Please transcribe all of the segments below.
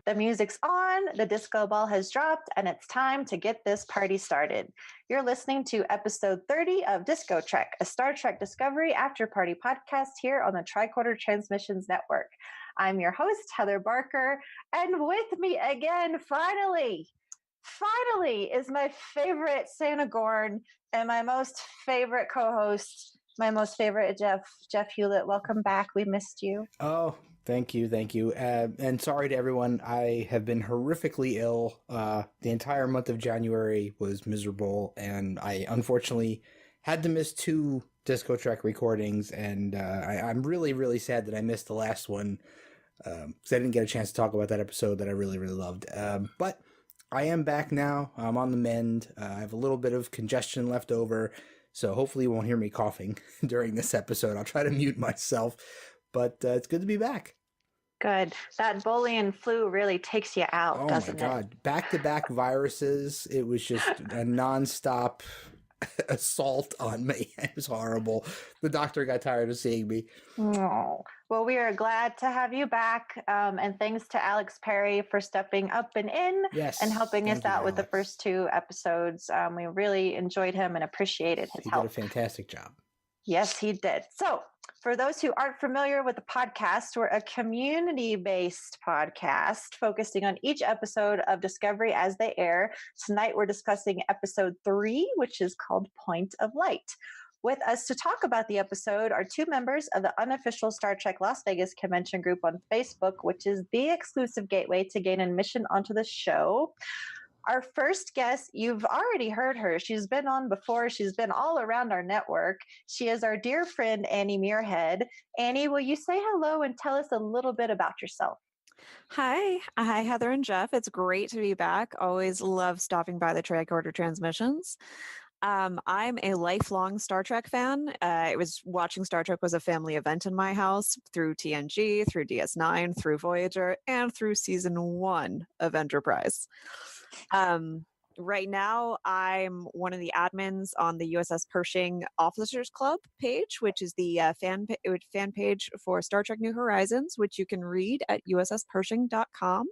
The music's on, the disco ball has dropped, and it's time to get this party started. You're listening to episode 30 of DiscoTrek, a Star Trek Discovery After Party podcast here on the Tricorder Transmissions Network. I'm your host, Heather Barker, and with me again, finally, is my favorite Santa Gorn and my most favorite co-host, my most favorite Jeff Hewlett. Welcome back. We missed you. Oh, thank you. And sorry to everyone. I have been horrifically ill. The entire month of January was miserable, and I unfortunately had to miss 2 DiscoTrek recordings, and I'm really, really sad that I missed the last one, because I didn't get a chance to talk about that episode that I really, really loved. But I am back now. I'm on the mend. I have a little bit of congestion left over, so hopefully you won't hear me coughing during this episode. I'll try to mute myself, but it's good to be back. Good. That Boolean flu really takes you out, doesn't it? Oh my God. Back-to-back viruses. It was just a nonstop assault on me. It was horrible. The doctor got tired of seeing me. Oh. Well, we are glad to have you back. And thanks to Alex Perry for stepping up and in and helping us out with the first 2 episodes. We really enjoyed him and appreciated his help. He did a fantastic job. Yes, he did. So for those who aren't familiar with the podcast, we're a community-based podcast focusing on each episode of Discovery as they air. Tonight, we're discussing episode 3, which is called Point of Light. With us to talk about the episode are 2 members of the unofficial Star Trek Las Vegas convention group on Facebook, which is the exclusive gateway to gain admission onto the show. Our first guest, you've already heard her. She's been on before. She's been all around our network. She is our dear friend, Annie Muirhead. Annie, will you say hello and tell us a little bit about yourself? Hi, Heather and Jeff. It's great to be back. Always love stopping by the Tricorder Transmissions. I'm a lifelong Star Trek fan. Watching Star Trek was a family event in my house through TNG, through DS9, through Voyager, and through season 1 of Enterprise. Right now, I'm one of the admins on the USS Pershing Officers Club page, which is the fan page for Star Trek New Horizons, which you can read at usspershing.com.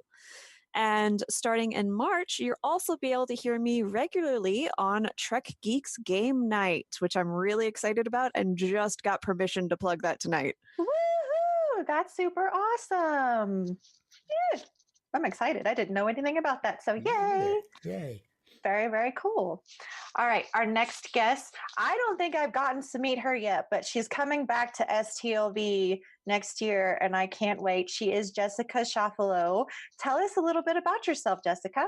And starting in March, you'll also be able to hear me regularly on Trek Geeks Game Night, which I'm really excited about and just got permission to plug that tonight. Woohoo! That's super awesome. Yeah. I'm excited. I didn't know anything about that. So yay. Yay. Very, very cool. All right. Our next guest, I don't think I've gotten to meet her yet, but she's coming back to STLV next year, and I can't wait. She is Jessica Shaffalo. Tell us a little bit about yourself, Jessica.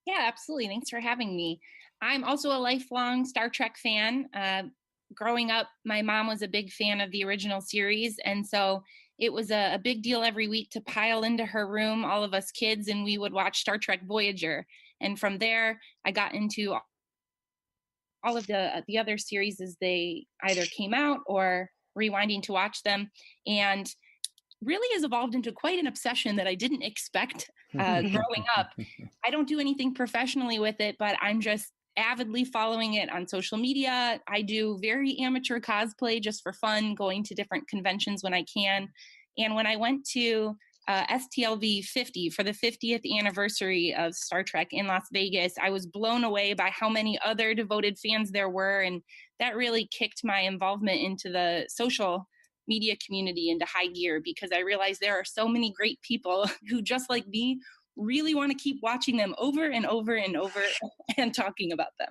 Yeah, absolutely. Thanks for having me. I'm also a lifelong Star Trek fan. Growing up, my mom was a big fan of the original series, and so it was a big deal every week to pile into her room, all of us kids, and we would watch Star Trek Voyager. And from there, I got into all of the other series as they either came out or rewinding to watch them, and really has evolved into quite an obsession that I didn't expect growing up. I don't do anything professionally with it, but I'm just avidly following it on social media. I do very amateur cosplay just for fun, going to different conventions when I can. And when I went to STLV 50 for the 50th anniversary of Star Trek in Las Vegas, I was blown away by how many other devoted fans there were. And that really kicked my involvement into the social media community into high gear, because I realized there are so many great people who, just like me, really want to keep watching them over and over and over and talking about them.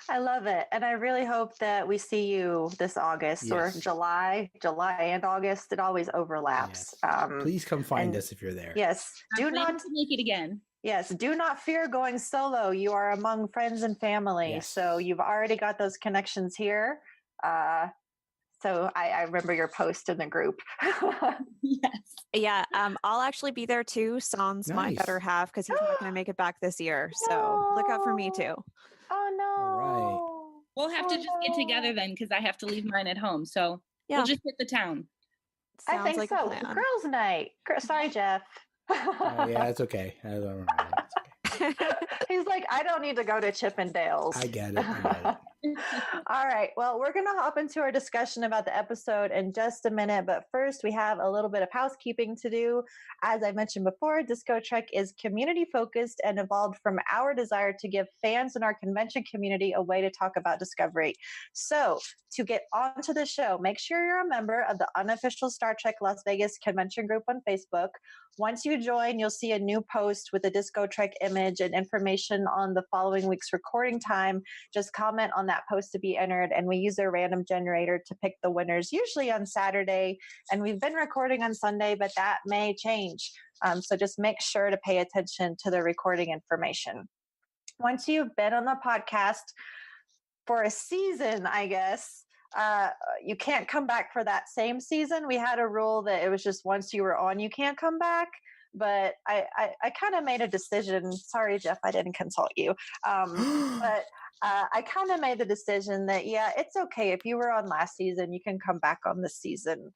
I love it. And I really hope that we see you this August or July and August. It always overlaps. Yes. Please come find us if you're there. Yes. Do not make it again. Yes. Do not fear going solo. You are among friends and family. Yes. So you've already got those connections here. So I remember your post in the group. Yes. Yeah, I'll actually be there too. Sans my better half, because he's not going to make it back this year. So look out for me too. Oh no! All right. We'll have to just get together then, because I have to leave mine at home. So we'll just hit the town. I think so. Girls' night. Sorry, Jeff. Yeah, it's okay. I don't know. It's okay. He's like, I don't need to go to Chippendales. I get it. All right. Well, we're going to hop into our discussion about the episode in just a minute. But first, we have a little bit of housekeeping to do. As I mentioned before, DiscoTrek is community focused and evolved from our desire to give fans in our convention community a way to talk about Discovery. So, to get onto the show, make sure you're a member of the unofficial Star Trek Las Vegas convention group on Facebook. Once you join, you'll see a new post with a DiscoTrek image and information on the following week's recording time. Just comment on that post to be entered, and we use a random generator to pick the winners, usually on Saturday. And we've been recording on Sunday, but that may change. So just make sure to pay attention to the recording information. Once you've been on the podcast for a season, I guess, you can't come back for that same season. We had a rule that it was just once you were on, you can't come back. But I kind of made a decision. Sorry, Jeff, I didn't consult you. But I kind of made the decision that, yeah, it's okay. If you were on last season, you can come back on this season.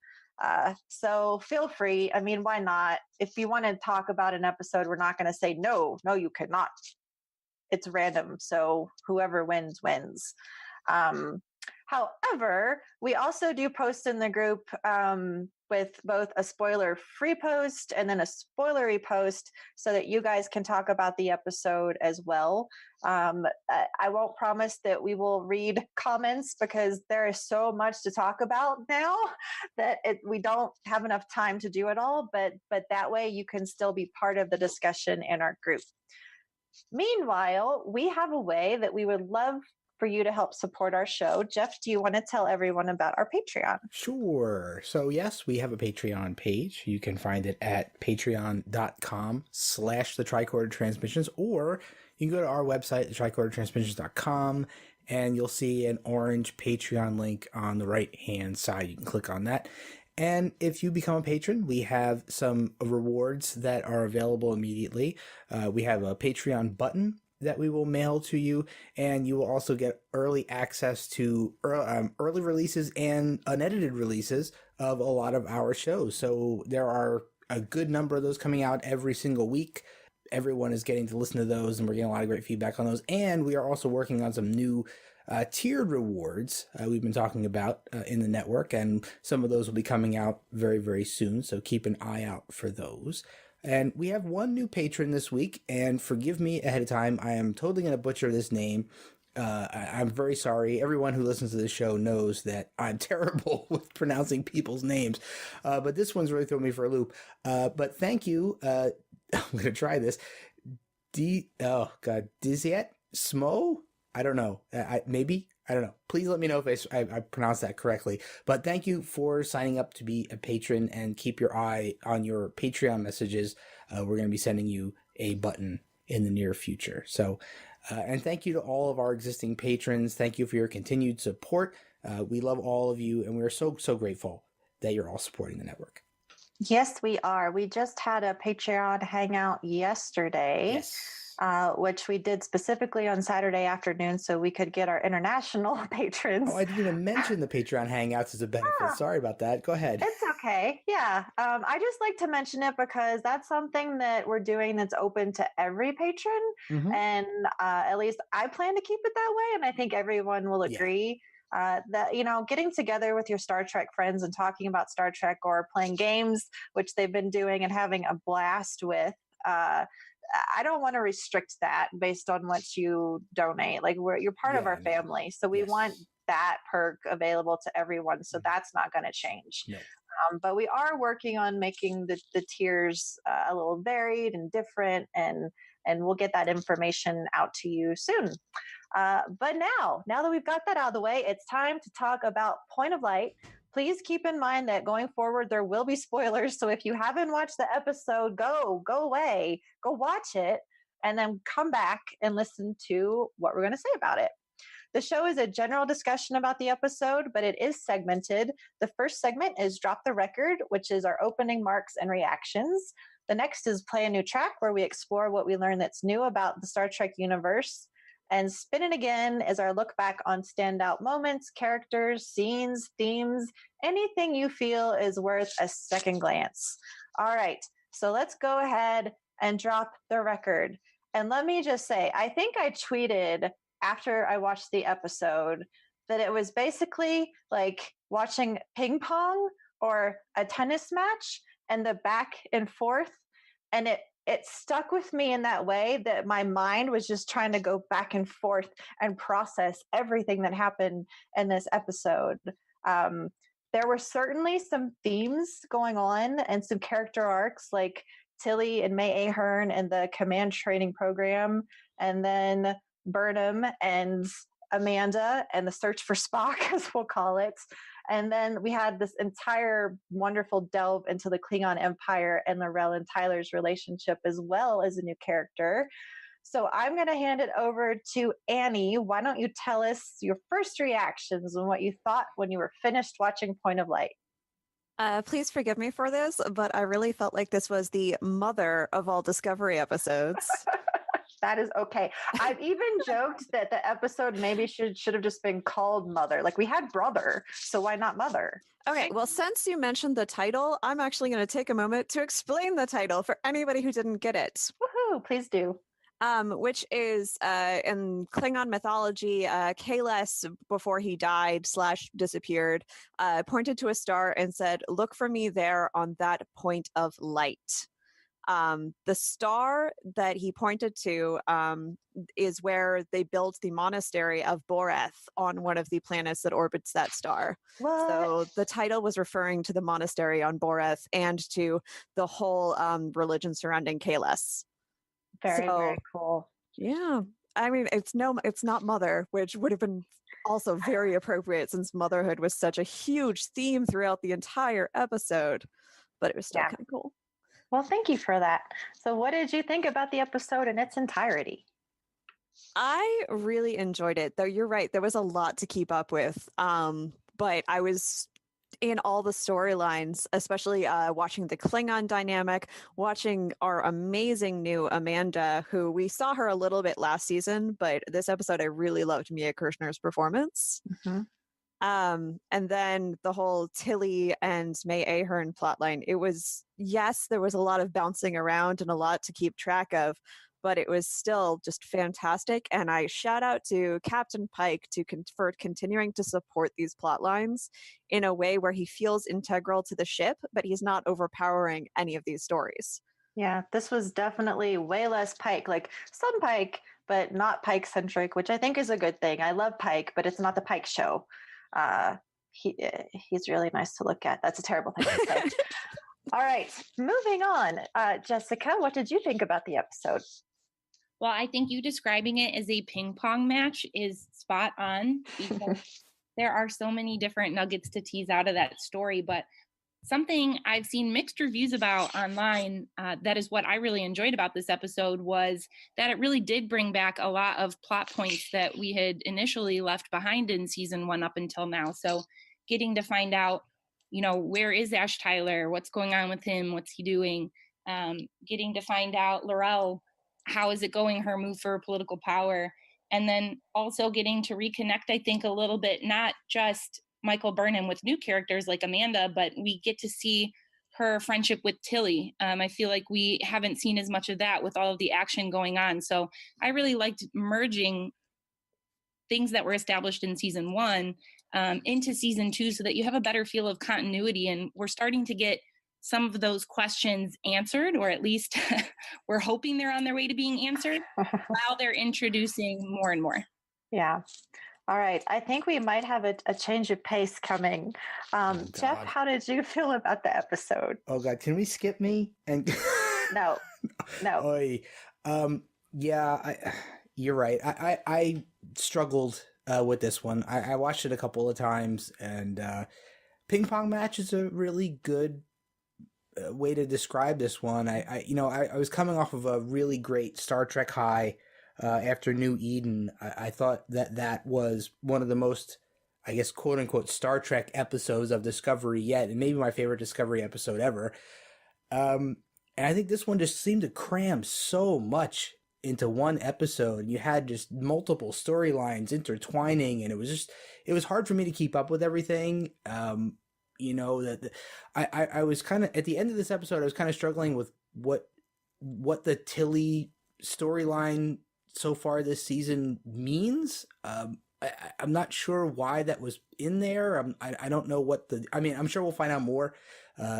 So feel free. I mean, why not? If you want to talk about an episode, we're not going to say, no, you cannot. It's random. So whoever wins, wins. However, we also do post in the group with both a spoiler-free post and then a spoilery post so that you guys can talk about the episode as well. I won't promise that we will read comments because there is so much to talk about now that we don't have enough time to do it all, but that way you can still be part of the discussion in our group. Meanwhile, we have a way that we would love for you to help support our show. Jeff, do you want to tell everyone about our Patreon? Sure. So yes, we have a Patreon page. You can find it at patreon.com/the Tricorder Transmissions, or you can go to our website, thetricordertransmissions.com, and you'll see an orange Patreon link on the right-hand side. You can click on that. And if you become a patron, we have some rewards that are available immediately. We have a Patreon button that we will mail to you, and you will also get early access to early releases and unedited releases of a lot of our shows. So there are a good number of those coming out every single week. Everyone is getting to listen to those, and we're getting a lot of great feedback on those. And we are also working on some new tiered rewards we've been talking about in the network, and some of those will be coming out very, very soon. So keep an eye out for those. And we have one new patron this week, and forgive me ahead of time, I am totally going to butcher this name. I'm very sorry. Everyone who listens to this show knows that I'm terrible with pronouncing people's names, but this one's really throwing me for a loop. But thank you. I'm going to try this. Diziet Smo? I don't know. Maybe? I don't know. Please let me know if I pronounced that correctly. But thank you for signing up to be a patron, and keep your eye on your Patreon messages. We're going to be sending you a button in the near future. So, and thank you to all of our existing patrons. Thank you for your continued support. We love all of you, and we're so, so grateful that you're all supporting the network. Yes, we are. We just had a Patreon hangout yesterday. Yes. Which we did specifically on Saturday afternoon so we could get our international patrons. Oh, I didn't even mention the Patreon Hangouts as a benefit. Sorry about that. Go ahead. It's okay. Yeah. I just like to mention it because that's something that we're doing that's open to every patron. Mm-hmm. And at least I plan to keep it that way. And I think everyone will agree. That, getting together with your Star Trek friends and talking about Star Trek or playing games, which they've been doing and having a blast with, I don't want to restrict that based on what you donate. Like you're part of our family. So we want that perk available to everyone. So that's not going to change. No. But we are working on making the tiers a little varied and different, and we'll get that information out to you soon. But now that we've got that out of the way, it's time to talk about Point of Light. Please keep in mind that going forward, there will be spoilers. So if you haven't watched the episode, go away, go watch it, and then come back and listen to what we're going to say about it. The show is a general discussion about the episode, but it is segmented. The first segment is Drop the Record, which is our opening marks and reactions. The next is Play a New Track, where we explore what we learn that's new about the Star Trek universe. And Spin It Again is our look back on standout moments, characters, scenes, themes, anything you feel is worth a second glance. All right, so let's go ahead and drop the record. And let me just say, I think I tweeted after I watched the episode that it was basically like watching ping pong or a tennis match and the back and forth. And it stuck with me in that way that my mind was just trying to go back and forth and process everything that happened in this episode. There were certainly some themes going on and some character arcs like Tilly and May Ahern and the command training program, and then Burnham and Amanda and the search for Spock, as we'll call it. And then we had this entire wonderful delve into the Klingon Empire and L'Rell and Tyler's relationship, as well as a new character. So I'm going to hand it over to Annie. Why don't you tell us your first reactions and what you thought when you were finished watching Point of Light? Please forgive me for this, but I really felt like this was the mother of all Discovery episodes. That is okay. I've even joked that the episode maybe should have just been called Mother. Like we had Brother, so why not Mother? Okay, well, since you mentioned the title, I'm actually going to take a moment to explain the title for anybody who didn't get it. Woohoo, please do. Which is in Klingon mythology, Kahless, before he died / disappeared, pointed to a star and said, "Look for me there on that point of light." The star that he pointed to is where they built the monastery of Boreth on one of the planets that orbits that star. What? So the title was referring to the monastery on Boreth and to the whole religion surrounding Kahless. Very cool. Yeah. I mean, it's not Mother, which would have been also very appropriate since motherhood was such a huge theme throughout the entire episode, but it was still kind of cool. Well, thank you for that. So what did you think about the episode in its entirety? I really enjoyed it, though you're right. There was a lot to keep up with. But I was in all the storylines, especially watching the Klingon dynamic, watching our amazing new Amanda, who we saw her a little bit last season, but this episode I really loved Mia Kirshner's performance. Mm-hmm. And then the whole Tilly and May Ahern plotline, it was, yes, there was a lot of bouncing around and a lot to keep track of, but it was still just fantastic. And I shout out to Captain Pike for continuing to support these plot lines in a way where he feels integral to the ship, but he's not overpowering any of these stories. Yeah, this was definitely way less Pike, like some Pike, but not Pike centric, which I think is a good thing. I love Pike, but it's not the Pike show. He's really nice to look at. That's a terrible thing to say. All right, moving on. Jessica, what did you think about the episode? Well, I think you describing it as a ping pong match is spot on because there are so many different nuggets to tease out of that story. But something I've seen mixed reviews about online, that is what I really enjoyed about this episode, was that it really did bring back a lot of plot points that we had initially left behind in season 1 up until now. So getting to find out, where is Ash Tyler? What's going on with him? What's he doing? Getting to find out L'Rell, how is it going, her move for political power? And then also getting to reconnect, I think, a little bit, not just Michael Burnham with new characters like Amanda, but we get to see her friendship with Tilly. I feel like we haven't seen as much of that with all of the action going on. So I really liked merging things that were established in season 1 into season 2 so that you have a better feel of continuity. And we're starting to get some of those questions answered, or at least we're hoping they're on their way to being answered while they're introducing more and more. Yeah. All right. I think we might have a change of pace coming. Jeff, how did you feel about the episode? Oh God, can we skip me? And No. Oy. Yeah, you're right. I struggled with this one. I watched it a couple of times, and ping pong match is a really good way to describe this one. I was coming off of a really great Star Trek high after New Eden. I thought that was one of the most, I guess, quote unquote, Star Trek episodes of Discovery yet, and maybe my favorite Discovery episode ever. And I think this one just seemed to cram so much into one episode. You had just multiple storylines intertwining, and it was hard for me to keep up with everything. I was kind of, at the end of this episode, I was kind of struggling with what the Tilly storyline so far this season means. I'm not sure why that was in there. I don't know what I'm sure we'll find out more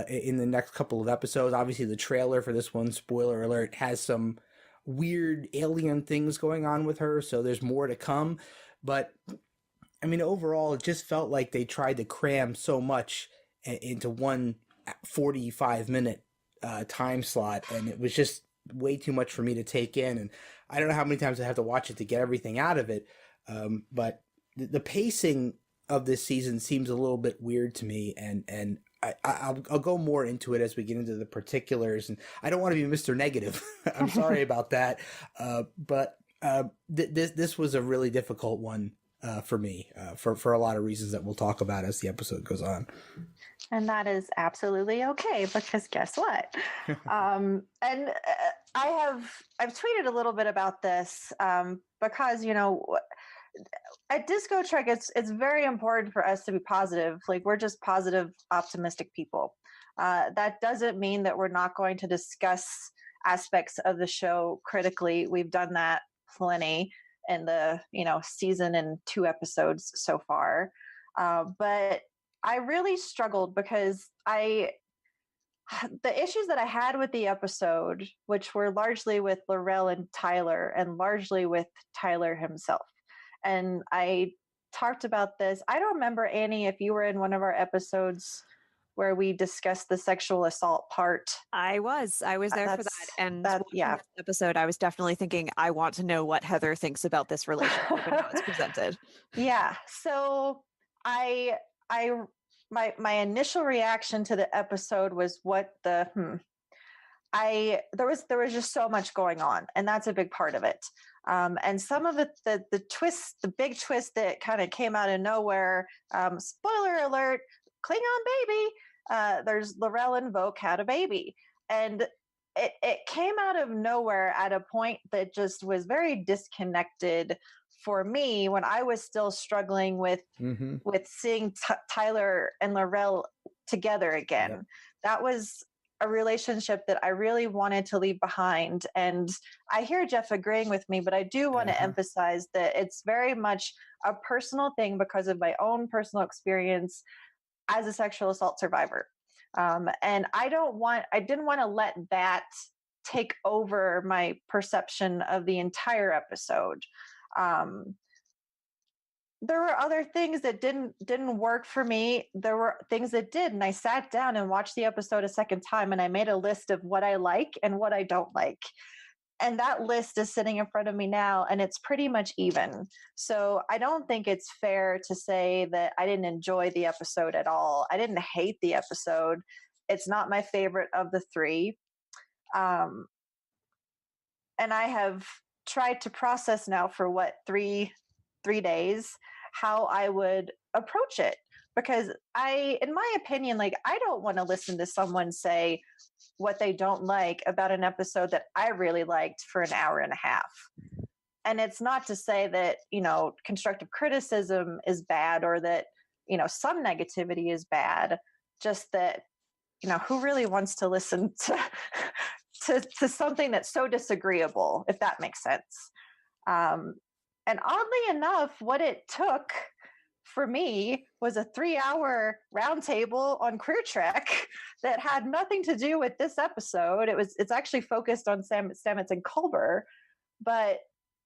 in the next couple of episodes. Obviously, the trailer for this one, spoiler alert, has some weird alien things going on with her, so there's more to come. But I mean, overall, it just felt like they tried to cram so much into one 45-minute time slot, and it was just way too much for me to take in. And I don't know how many times I have to watch it to get everything out of it. But the pacing of this season seems a little bit weird to me, and I'll go more into it as we get into the particulars. And I don't want to be Mr. Negative. I'm sorry about that. But this was a really difficult one for me for a lot of reasons that we'll talk about as the episode goes on. And that is absolutely okay, because guess what? And I've tweeted a little bit about this because, at DiscoTrek, it's very important for us to be positive. Like, we're just positive, optimistic people. That doesn't mean that we're not going to discuss aspects of the show critically. We've done that plenty in the season and 2 episodes so far. But I really struggled because the issues that I had with the episode, which were largely with Laurel and Tyler, and largely with Tyler himself. And I talked about this. I don't remember, Annie, if you were in one of our episodes where we discussed the sexual assault part. I was there for that. And watching yeah. this episode, I was definitely thinking, I want to know what Heather thinks about this relationship and how it's presented. Yeah. So my initial reaction to the episode was there was just so much going on, and that's a big part of it. And some of the twists, the big twist that kind of came out of nowhere, spoiler alert, Klingon baby, there's Laurel and Voke had a baby. And it came out of nowhere at a point that just was very disconnected for me, when I was still struggling with seeing Tyler and Laurel together again. Yep. That was a relationship that I really wanted to leave behind. And I hear Jeff agreeing with me, but I do want to emphasize that it's very much a personal thing because of my own personal experience as a sexual assault survivor. And I didn't want to let that take over my perception of the entire episode. There were other things that didn't work for me. There were things that did, and I sat down and watched the episode a second time, and I made a list of what I like and what I don't like. And that list is sitting in front of me now, and it's pretty much even. So I don't think it's fair to say that I didn't enjoy the episode at all. I didn't hate the episode. It's not my favorite of the 3. And I have tried to process now for 3 days how I would approach it, because in my opinion, like, I don't want to listen to someone say what they don't like about an episode that I really liked for an hour and a half. And it's not to say that, constructive criticism is bad, or that, some negativity is bad, just that, who really wants to listen to something that's so disagreeable, if that makes sense. And oddly enough, what it took for me was a 3-hour roundtable on Queer Trek that had nothing to do with this episode. It's actually focused on Stamets and Culber, but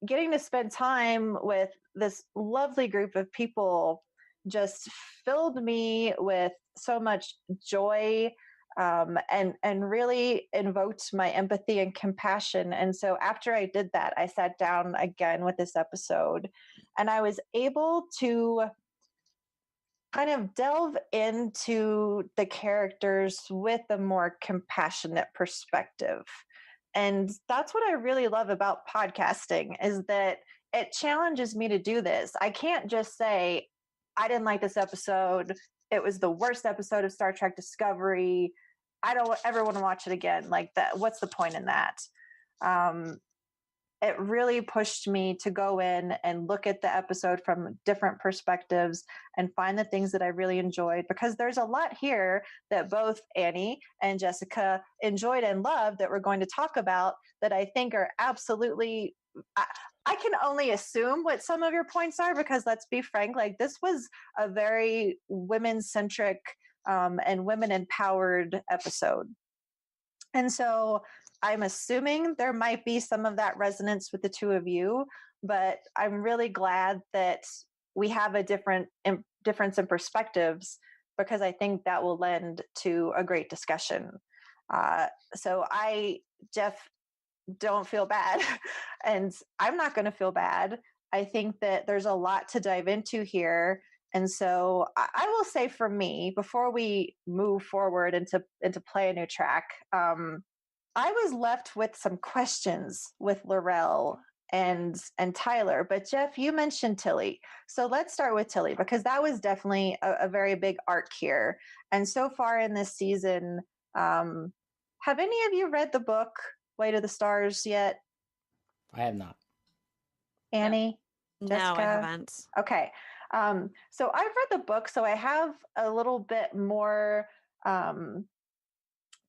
getting to spend time with this lovely group of people just filled me with so much joy, and really invoked my empathy and compassion. And so after I did that, I sat down again with this episode, and I was able to kind of delve into the characters with a more compassionate perspective. And that's what I really love about podcasting, is that it challenges me to do this. I can't just say, I didn't like this episode. It was the worst episode of Star Trek Discovery. I don't ever want to watch it again. Like that. What's the point in that? it really pushed me to go in and look at the episode from different perspectives and find the things that I really enjoyed, because there's a lot here that both Annie and Jessica enjoyed and loved that we're going to talk about that I think are absolutely, I can only assume what some of your points are, because let's be frank, like this was a very women centric and women empowered episode. And so I'm assuming there might be some of that resonance with the two of you, but I'm really glad that we have a difference in perspectives, because I think that will lend to a great discussion. So Jeff, don't feel bad. And I'm not going to feel bad. I think that there's a lot to dive into here. And so I will say, for me, before we move forward into play a new track, I was left with some questions with Laurel and Tyler. But Jeff, you mentioned Tilly. So let's start with Tilly, because that was definitely a very big arc here. And so far in this season, have any of you read the book Way to the Stars yet? I have not. Annie? No, Jessica? I haven't. Okay. So I've read the book, so I have a little bit more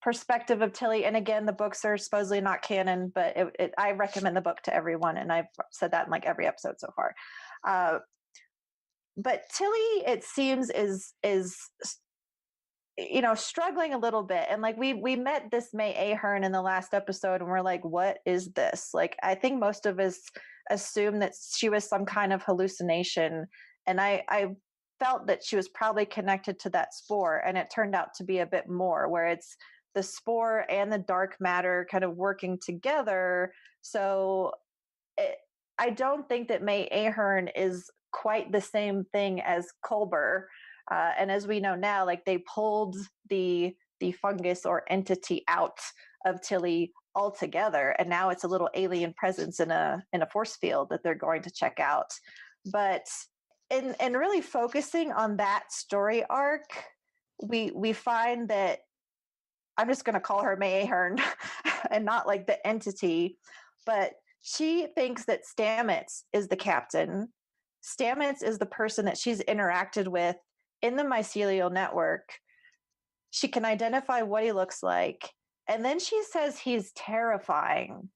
perspective of Tilly. And again, the books are supposedly not canon, but I recommend the book to everyone, and I've said that in like every episode so far. But Tilly, it seems, is struggling a little bit. And like we met this May Ahern in the last episode, and we're like, what is this? Like, I think most of us assumed that she was some kind of hallucination. And I felt that she was probably connected to that spore, and it turned out to be a bit more, where it's the spore and the dark matter kind of working together. So I don't think that May Ahern is quite the same thing as Culber. And as we know now, like they pulled the fungus or entity out of Tilly altogether, and now it's a little alien presence in a force field that they're going to check out. But in really focusing on that story arc, we find that, I'm just going to call her May Ahern and not like the entity, but she thinks that Stamets is the captain. Stamets is the person that she's interacted with in the mycelial network. She can identify what he looks like. And then she says he's terrifying.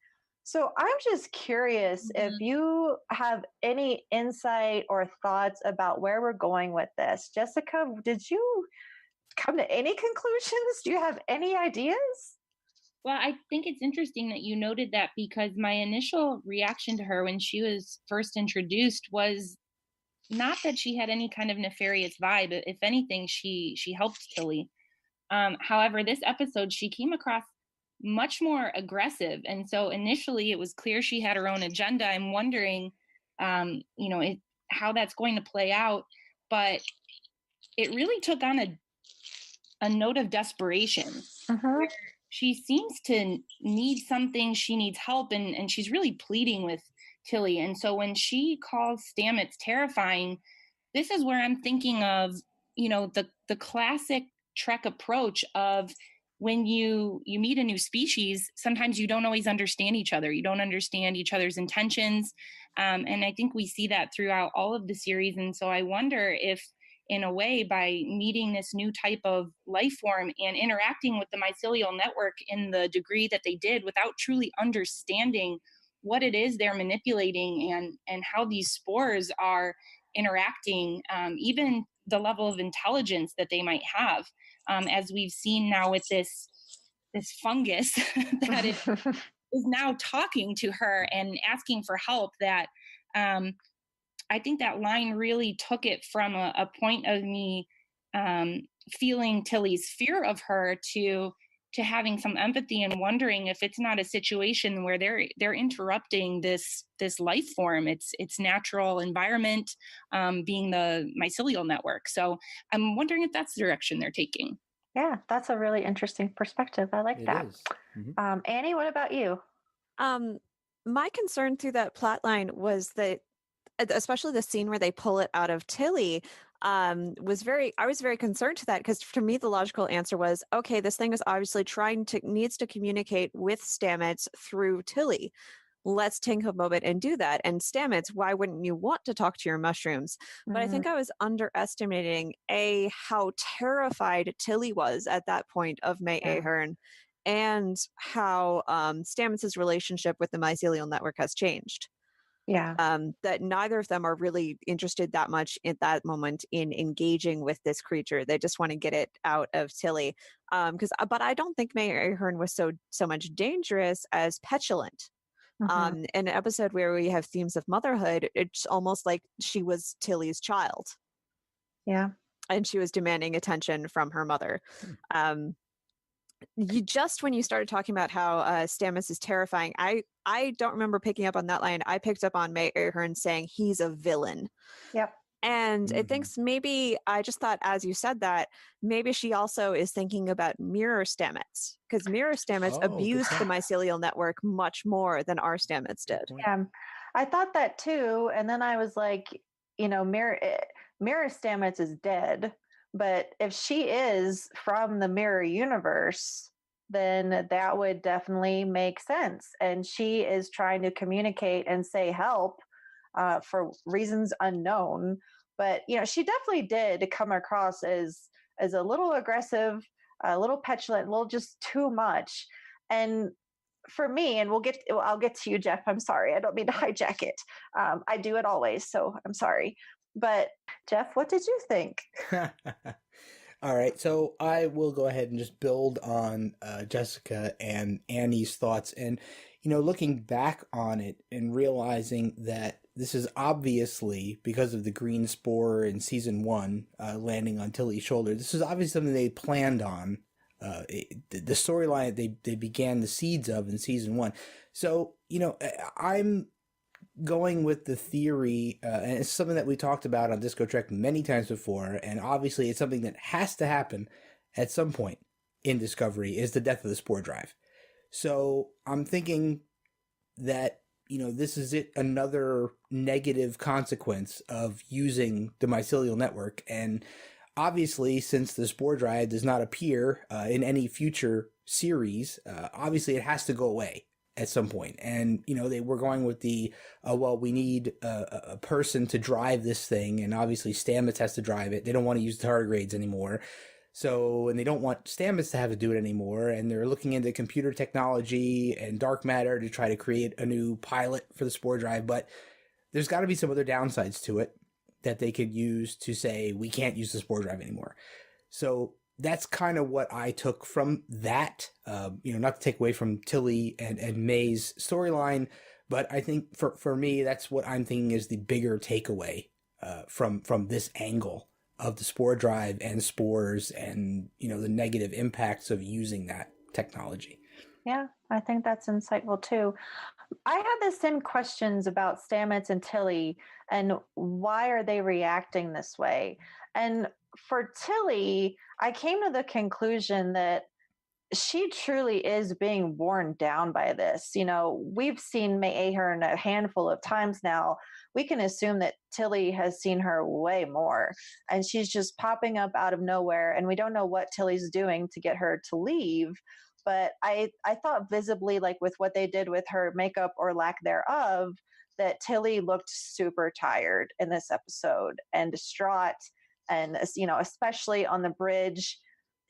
So I'm just curious if you have any insight or thoughts about where we're going with this. Jessica, did you come to any conclusions? Do you have any ideas? Well, I think it's interesting that you noted that, because my initial reaction to her when she was first introduced was not that she had any kind of nefarious vibe. If anything, she helped Tilly. However, this episode, she came across much more aggressive. And so initially it was clear she had her own agenda. I'm wondering, how that's going to play out. But it really took on a note of desperation. Uh-huh. She seems to need something. She needs help. And she's really pleading with Tilly. And so when she calls Stamets terrifying, this is where I'm thinking of, the classic Trek approach of, when you meet a new species, sometimes you don't always understand each other. You don't understand each other's intentions. And I think we see that throughout all of the series. And so I wonder if, in a way, by meeting this new type of life form and interacting with the mycelial network in the degree that they did, without truly understanding what it is they're manipulating and how these spores are interacting, even the level of intelligence that they might have, as we've seen now with this fungus that it is now talking to her and asking for help, that I think that line really took it from a point of me feeling Tilly's fear of her to having some empathy and wondering if it's not a situation where they're interrupting this life form, its natural environment, being the mycelial network. So I'm wondering if that's the direction they're taking. Yeah, that's a really interesting perspective. I like that. Mm-hmm. Annie, what about you? My concern through that plot line was that, especially the scene where they pull it out of Tilly, I was very concerned to that, because to me the logical answer was, okay, this thing is obviously needs to communicate with Stamets through Tilly. let's take a moment and do that. And Stamets, why wouldn't you want to talk to your mushrooms? But I think I was underestimating how terrified Tilly was at that point of May Yeah. Ahern, and how Stamets' relationship with the mycelial network has changed. Yeah. That neither of them are really interested that much at that moment in engaging with this creature. They just want to get it out of Tilly. But I don't think May Ahern was so much dangerous as petulant. Mhm. In an episode where we have themes of motherhood, it's almost like she was Tilly's child Yeah. and she was demanding attention from her mother. Um, when you started talking about how Stamets is terrifying, I don't remember picking up on that line. I picked up on May Ahern saying he's a villain. Yep. And it Mhm. thinks maybe, I just thought as you said that, maybe she also is thinking about Mirror Stamets, because Mirror Stamets Oh, good abused the point. mycelial network much more than our Stamets Good did. point. Yeah. I thought that too. And then I was like, Mirror Stamets is dead. But if she is from the mirror universe, then that would definitely make sense. And she is trying to communicate and say help for reasons unknown. But she definitely did come across as a little aggressive, a little petulant, a little just too much. And for me, and I'll get to you, Jeff. I'm sorry. I don't mean to hijack it. I do it always, so I'm sorry. But Jeff, what did you think? All right, so I will go ahead and just build on Jessica and Annie's thoughts. And, looking back on it and realizing that this is obviously because of the green spore in season 1 landing on Tilly's shoulder. This is obviously something they planned on. The storyline they began the seeds of in season 1. So, I'm going with the theory, and it's something that we talked about on DiscoTrek many times before, and obviously it's something that has to happen at some point in Discovery, is the death of the spore drive. So I'm thinking that, this is another negative consequence of using the mycelial network. And obviously, since the spore drive does not appear in any future series, obviously it has to go away at some point. And, they were going with the, we need a person to drive this thing. And obviously Stamets has to drive it. They don't want to use the tardigrades anymore. So, and they don't want Stamets to have to do it anymore. And they're looking into computer technology and dark matter to try to create a new pilot for the spore drive. But there's got to be some other downsides to it that they could use to say, we can't use the spore drive anymore. So that's kind of what I took from that, not to take away from Tilly and May's storyline, but I think for me, that's what I'm thinking is the bigger takeaway from this angle of the spore drive and spores and, the negative impacts of using that technology. Yeah, I think that's insightful too. I had the same questions about Stamets and Tilly and why are they reacting this way? And for Tilly, I came to the conclusion that she truly is being worn down by this. We've seen May Ahern a handful of times now. We can assume that Tilly has seen her way more, and she's just popping up out of nowhere, and we don't know what Tilly's doing to get her to leave. But I thought visibly, like with what they did with her makeup or lack thereof, that Tilly looked super tired in this episode and distraught, and especially on the bridge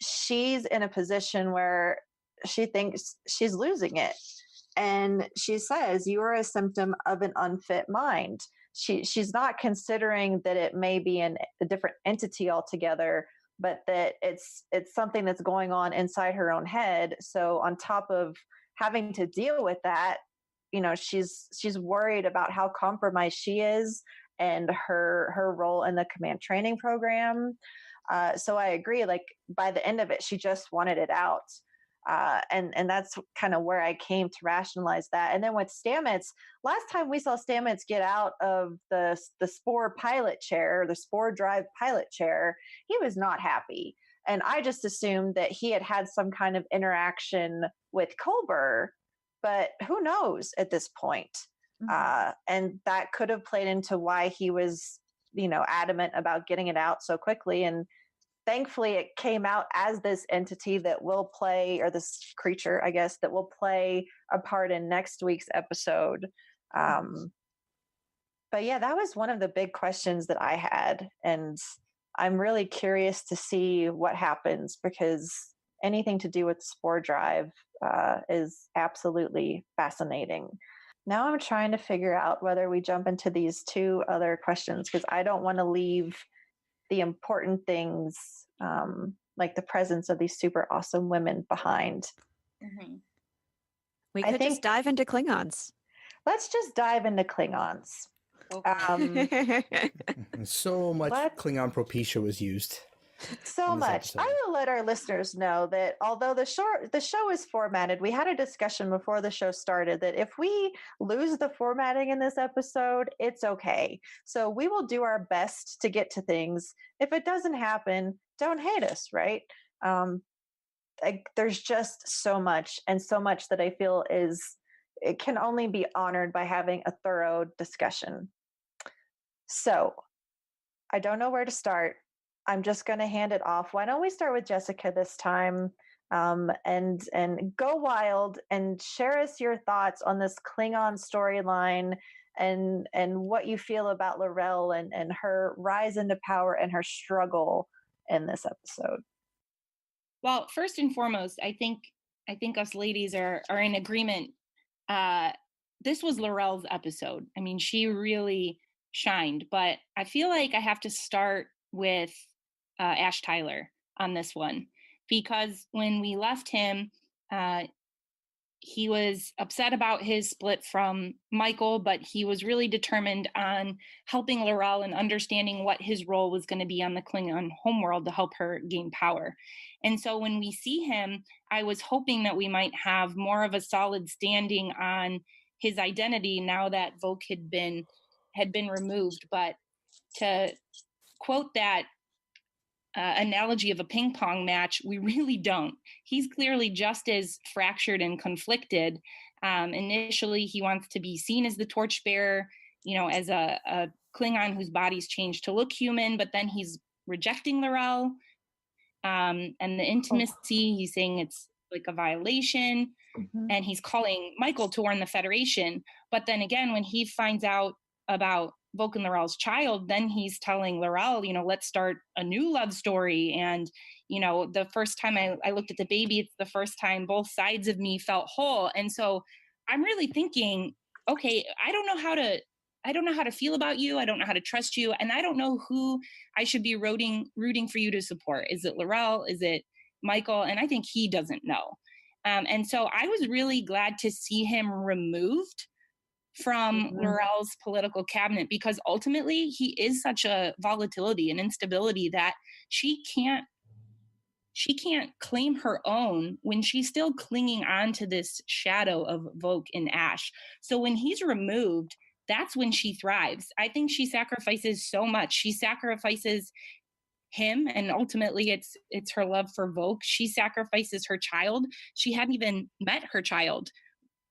she's in a position where she thinks she's losing it. And she says, you are a symptom of an unfit mind. She's not considering that it may be a different entity altogether, but that it's something that's going on inside her own head. So on top of having to deal with that, she's worried about how compromised she is and her role in the command training program. So I agree. Like by the end of it, she just wanted it out, and that's kind of where I came to rationalize that. And then with Stamets, last time we saw Stamets get out of the spore pilot chair, the spore drive pilot chair, he was not happy, and I just assumed that he had some kind of interaction with Culber, but who knows at this point? And that could have played into why he was adamant about getting it out so quickly. And thankfully it came out as this entity that will play, or this creature, I guess, that will play a part in next week's episode. But yeah, that was one of the big questions that I had. And I'm really curious to see what happens, because anything to do with spore drive is absolutely fascinating. Now I'm trying to figure out whether we jump into these two other questions, because I don't want to leave the important things, like the presence of these super awesome women, behind. Mm-hmm. We could just dive into Klingons. Let's just dive into Klingons. So much Klingon propecia was used. So much. I will let our listeners know that although the show is formatted, we had a discussion before the show started that if we lose the formatting in this episode, it's okay. So we will do our best to get to things. If it doesn't happen, don't hate us, right? There's just so much, and so much that I feel it can only be honored by having a thorough discussion. So I don't know where to start. I'm just going to hand it off. Why don't we start with Jessica this time, and go wild and share us your thoughts on this Klingon storyline, and what you feel about L'Rell and her rise into power and her struggle in this episode. Well, first and foremost, I think us ladies are in agreement. This was L'Rell's episode. I mean, she really shined, but I feel like I have to start with Ash Tyler on this one, because when we left him, he was upset about his split from Michael, but he was really determined on helping L'Rell and understanding what his role was going to be on the Klingon homeworld to help her gain power. And so when we see him, I was hoping that we might have more of a solid standing on his identity now that Voq had been removed. But to quote that analogy of a ping pong match, we really don't. He's clearly just as fractured and conflicted. Initially, he wants to be seen as the torchbearer, as a Klingon whose body's changed to look human, but then he's rejecting L'Rell and the intimacy. He's saying it's like a violation, and he's calling Michael to warn the Federation. But then again, when he finds out about Voq and L'Rell's child, then he's telling L'Rell, let's start a new love story. And, the first time I looked at the baby, it's the first time both sides of me felt whole. And so I'm really thinking, okay, I don't know how to feel about you. I don't know how to trust you. And I don't know who I should be rooting for you to support. Is it L'Rell? Is it Michael? And I think he doesn't know. And so I was really glad to see him removed from L'Rell's political cabinet, because ultimately he is such a volatility and instability that she can't claim her own when she's still clinging on to this shadow of Voq and Ash. So when he's removed, that's when she thrives. I think she sacrifices so much. She sacrifices him, and ultimately it's her love for Voq. She sacrifices her child. She hadn't even met her child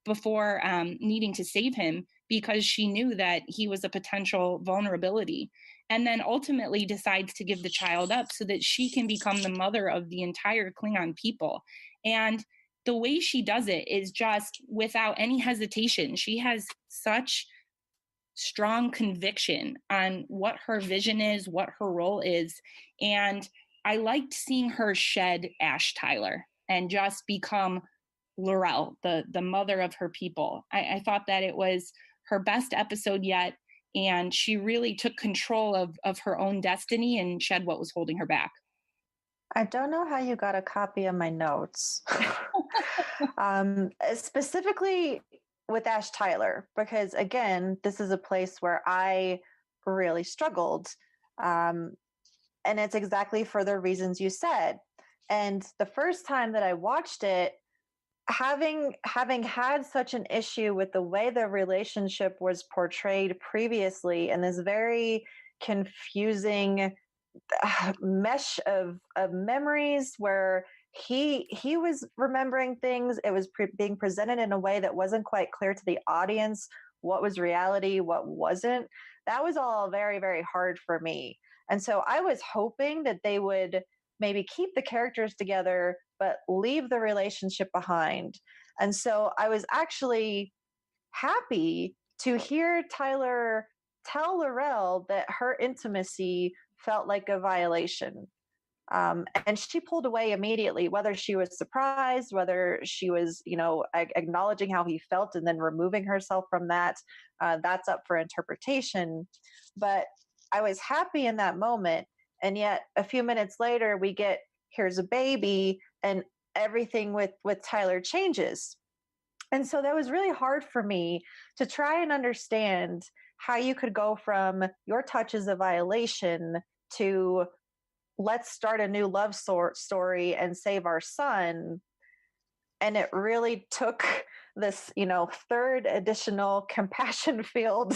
before needing to save him, because she knew that he was a potential vulnerability, and then ultimately decides to give the child up so that she can become the mother of the entire Klingon people. And the way she does it is just without any hesitation. She has such strong conviction on what her vision is, what her role is. And I liked seeing her shed Ash Tyler and just become L'Rell, the mother of her people. I thought that it was her best episode yet, and she really took control of her own destiny and shed what was holding her back. I don't know how you got a copy of my notes. Specifically with Ash Tyler, because again, this is a place where I really struggled. And it's exactly for the reasons you said. And the first time that I watched it, having had such an issue with the way the relationship was portrayed previously, and this very confusing mesh of memories where he was remembering things, it was being presented in a way that wasn't quite clear to the audience what was reality, what wasn't. That was all very, very hard for me. And so I was hoping that they would maybe keep the characters together, but leave the relationship behind. And so I was actually happy to hear Tyler tell Laurel that her intimacy felt like a violation. And she pulled away immediately, whether she was surprised, whether she was, acknowledging how he felt and then removing herself from that. That's up for interpretation. But I was happy in that moment. And yet a few minutes later, we get, here's a baby, and everything with Tyler changes. And so that was really hard for me to try and understand how you could go from your touch is a violation to let's start a new love story and save our son. And it really took this, third additional compassion filled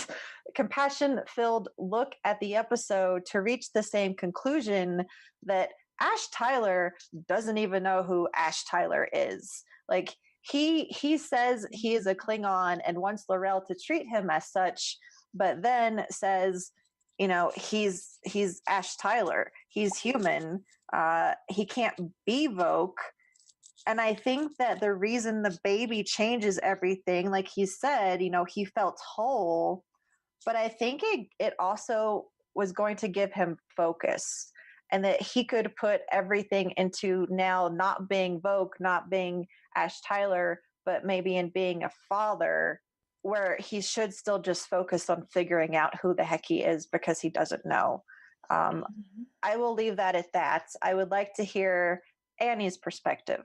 look at the episode to reach the same conclusion that Ash Tyler doesn't even know who Ash Tyler is. Like, he says he is a Klingon and wants Laurel to treat him as such, but then says, he's Ash Tyler. He's human. He can't be Voq. And I think that the reason the baby changes everything, like he said, he felt whole, but I think it also was going to give him focus, and that he could put everything into now not being Voq, not being Ash Tyler, but maybe in being a father, where he should still just focus on figuring out who the heck he is because he doesn't know. I will leave that at that. I would like to hear Annie's perspective.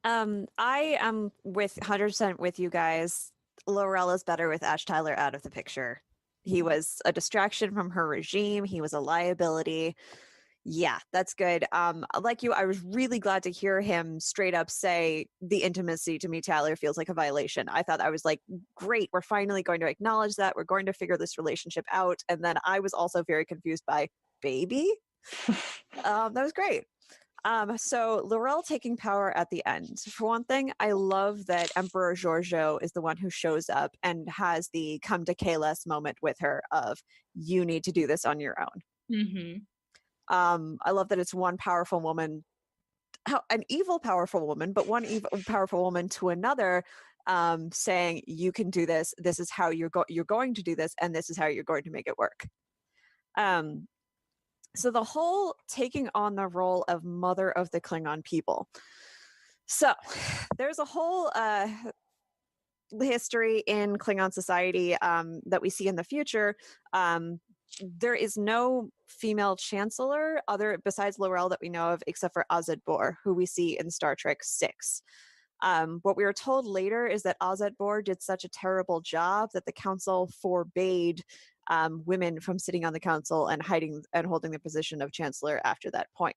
I am 100% with you guys. Laurel is better with Ash Tyler out of the picture. He was a distraction from her regime. He was a liability. Yeah, that's good. Like you, I was really glad to hear him straight up say the intimacy to me, Tyler, feels like a violation. I thought I was like, great, we're finally going to acknowledge that. We're going to figure this relationship out. And then I was also very confused by baby. That was great. So Laurel taking power at the end. For one thing, I love that Emperor Giorgio is the one who shows up and has the come to Kalis moment with her of, you need to do this on your own. Mm-hmm. I love that it's one powerful woman, an evil powerful woman, but one evil powerful woman to another, saying, you can do this. This is how you're going to do this. And this is how you're going to make it work. So the whole taking on the role of mother of the Klingon people. So there's a whole history in Klingon society that we see in the future. There is no female chancellor besides Laurel that we know of, except for Azad Bor, who we see in Star Trek 6. What we were told later is that Azad Bor did such a terrible job that the council forbade women from sitting on the council and holding the position of chancellor after that point.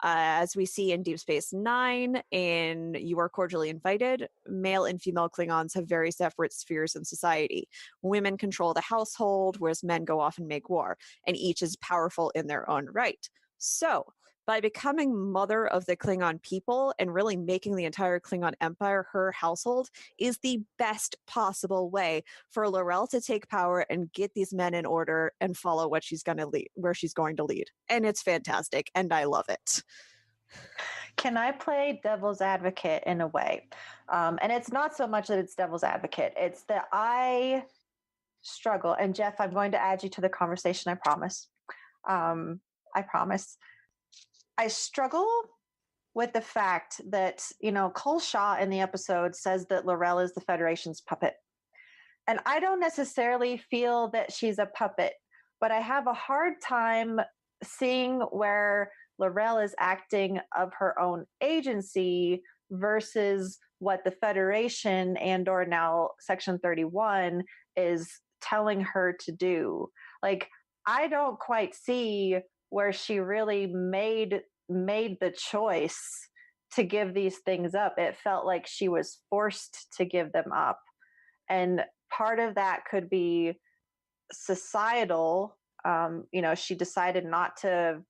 As we see in Deep Space Nine, in You Are Cordially Invited, male and female Klingons have very separate spheres in society. Women control the household, whereas men go off and make war, and each is powerful in their own right. So, by becoming mother of the Klingon people and really making the entire Klingon Empire her household is the best possible way for Laurel to take power and get these men in order and follow what she's going to lead, where she's going to lead. And it's fantastic, and I love it. Can I play devil's advocate in a way? And it's not so much that it's devil's advocate. It's that I struggle. And Jeff, I'm going to add you to the conversation, I promise. I promise. I struggle with the fact that, Cole Shaw in the episode says that Laurel is the Federation's puppet. And I don't necessarily feel that she's a puppet, but I have a hard time seeing where Laurel is acting of her own agency versus what the Federation or now Section 31 is telling her to do. Like, I don't quite see where she really made the choice to give these things up. It felt like she was forced to give them up. And part of that could be societal. She decided not to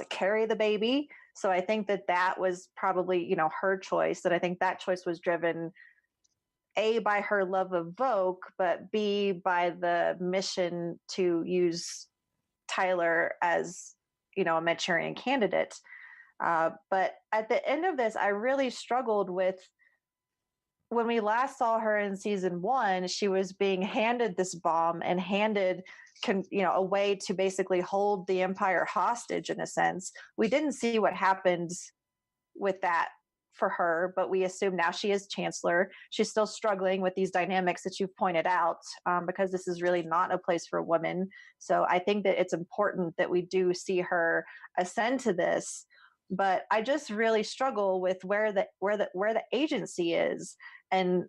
carry the baby. So I think that was probably, her choice. And I think that choice was driven A, by her love of Voq, but B, by the mission to use Tyler as, a Manchurian candidate. But at the end of this, I really struggled with when we last saw her in season 1, she was being handed this bomb and handed a way to basically hold the empire hostage in a sense. We didn't see what happened with that for her, but we assume now she is chancellor. She's still struggling with these dynamics that you've pointed out, because this is really not a place for women. So I think that it's important that we do see her ascend to this. But I just really struggle with where the agency is. And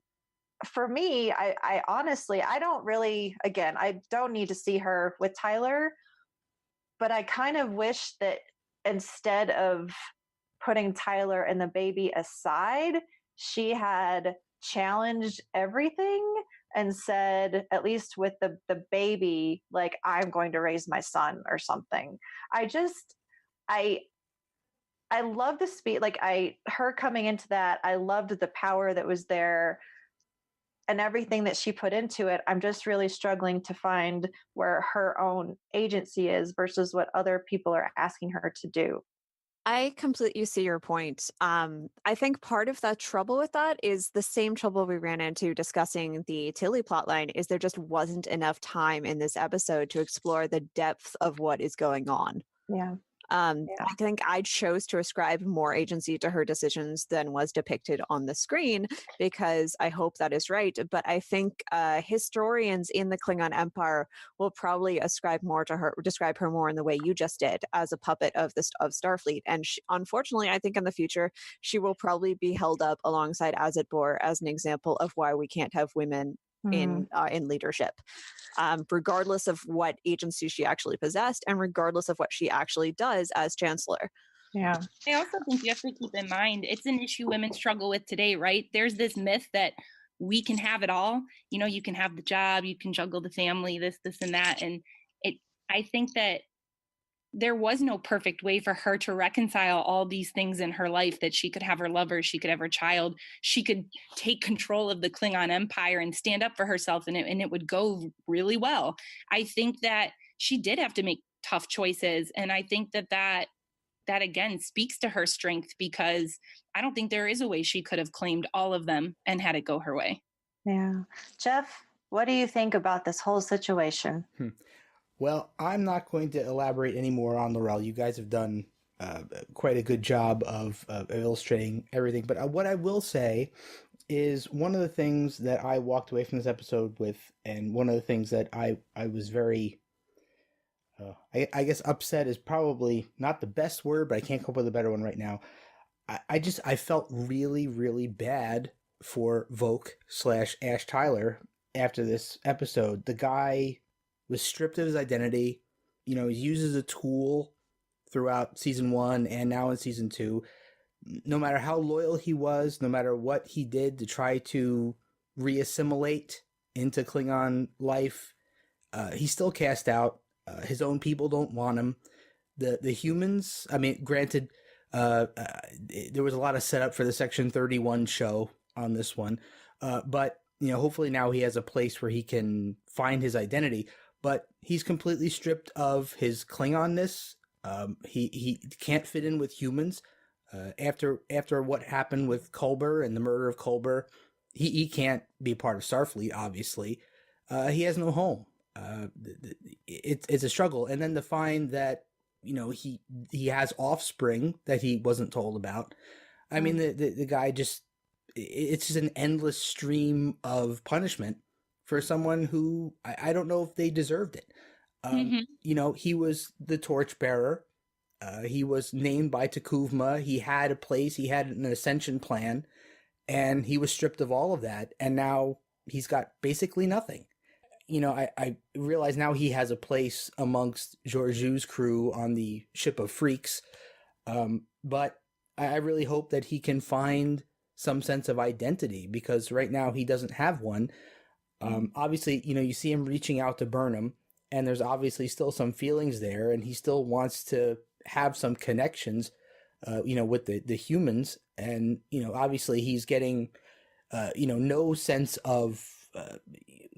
for me, I honestly, I don't really, again, I don't need to see her with Tyler, but I kind of wish that instead of putting Tyler and the baby aside, she had challenged everything and said, at least with the baby, like, I'm going to raise my son or something. I love the speed, like her coming into that. I loved the power that was there and everything that she put into it. I'm just really struggling to find where her own agency is versus what other people are asking her to do. I completely see your point. I think part of the trouble with that is the same trouble we ran into discussing the Tilly plotline, is there just wasn't enough time in this episode to explore the depth of what is going on. Yeah. I think I chose to ascribe more agency to her decisions than was depicted on the screen, because I hope that is right. But I think historians in the Klingon Empire will probably ascribe more to her, describe her more in the way you just did, as a puppet of Starfleet. And unfortunately, I think in the future she will probably be held up alongside Azitbor as an example of why we can't have women in leadership. Regardless of what agency she actually possessed and regardless of what she actually does as chancellor. Yeah. I also think you have to keep in mind it's an issue women struggle with today, right? There's this myth that we can have it all. You can have the job, you can juggle the family, this and that. And I think that there was no perfect way for her to reconcile all these things in her life, that she could have her lover, she could have her child, she could take control of the Klingon Empire and stand up for herself, and it would go really well. I think that she did have to make tough choices, and I think that again speaks to her strength, because I don't think there is a way she could have claimed all of them and had it go her way. Yeah. Jeff, what do you think about this whole situation? Well, I'm not going to elaborate anymore on Laurel. You guys have done quite a good job of illustrating everything. But what I will say is one of the things that I walked away from this episode with, and one of the things that I was very, I guess upset is probably not the best word, but I can't come up with a better one right now. I felt really, really bad for Voq/Ash Tyler after this episode. The guy was stripped of his identity. He uses a tool throughout season 1 and now in season 2. No matter how loyal he was, no matter what he did to try to reassimilate into Klingon life, he's still cast out. His own people don't want him. The humans, I mean, granted, there was a lot of setup for the Section 31 show on this one, but hopefully now he has a place where he can find his identity. But he's completely stripped of his Klingonness. He can't fit in with humans. After what happened with Culber and the murder of Culber, he can't be part of Starfleet, obviously. He has no home. It's a struggle. And then to find that, he has offspring that he wasn't told about. I mean, the guy just, it's just an endless stream of punishment for someone who I don't know if they deserved it. He was the torchbearer. He was named by Takuvma. He had a place. He had an ascension plan, and he was stripped of all of that. And now he's got basically nothing. I realize now he has a place amongst Georgiou's crew on the ship of freaks. But I really hope that he can find some sense of identity, because right now he doesn't have one. Obviously, you see him reaching out to Burnham, and there's obviously still some feelings there, and he still wants to have some connections, with the humans. And, obviously he's getting, no sense of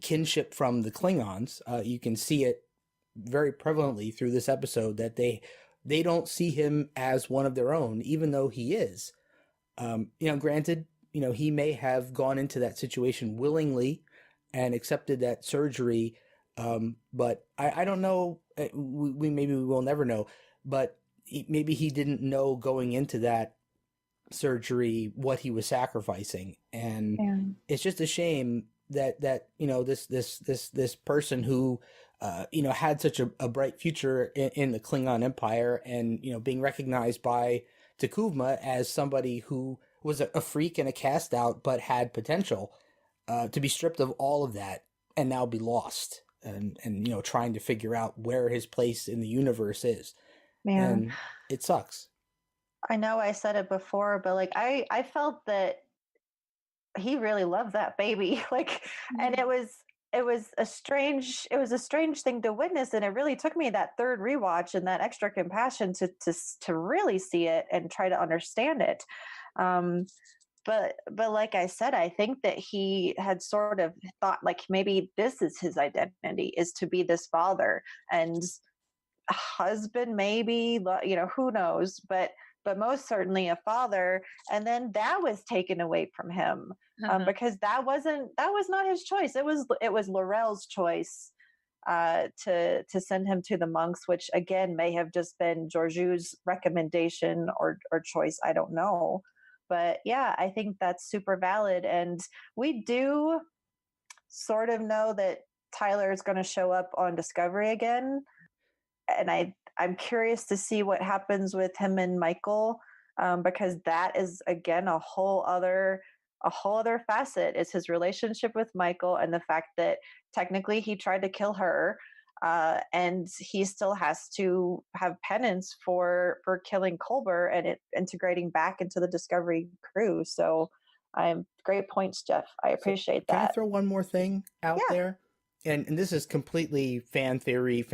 kinship from the Klingons. You can see it very prevalently through this episode that they they don't see him as one of their own, even though he is. Granted, he may have gone into that situation willingly and accepted that surgery, but I don't know. Maybe we will never know, but maybe he didn't know going into that surgery what he was sacrificing, and it's just a shame that this person who had such a bright future in the Klingon Empire, and being recognized by T'Kuvma as somebody who was a freak and a cast out but had potential, to be stripped of all of that and now be lost, and trying to figure out where his place in the universe is. Man, and it sucks. I know I said it before, but like I felt that he really loved that baby. Like, and it was a strange thing to witness, and it really took me that third rewatch and that extra compassion to really see it and try to understand it. But like I said, I think that he had sort of thought like maybe this is his identity, is to be this father and husband, maybe, who knows, but most certainly a father. And then that was taken away from him, because that was not his choice. It was Laurel's choice, to send him to the monks, which again may have just been Georgiou's recommendation or choice. I don't know, but yeah, I think that's super valid. And we do sort of know that Tyler is going to show up on Discovery again, and I'm curious to see what happens with him and Michael, because that is again a whole other facet, is his relationship with Michael, and the fact that technically he tried to kill her, and he still has to have penance for killing Culber and it integrating back into the Discovery crew. So, great points, Jeff. I appreciate that. Can I throw one more thing out there? And this is completely fan theory.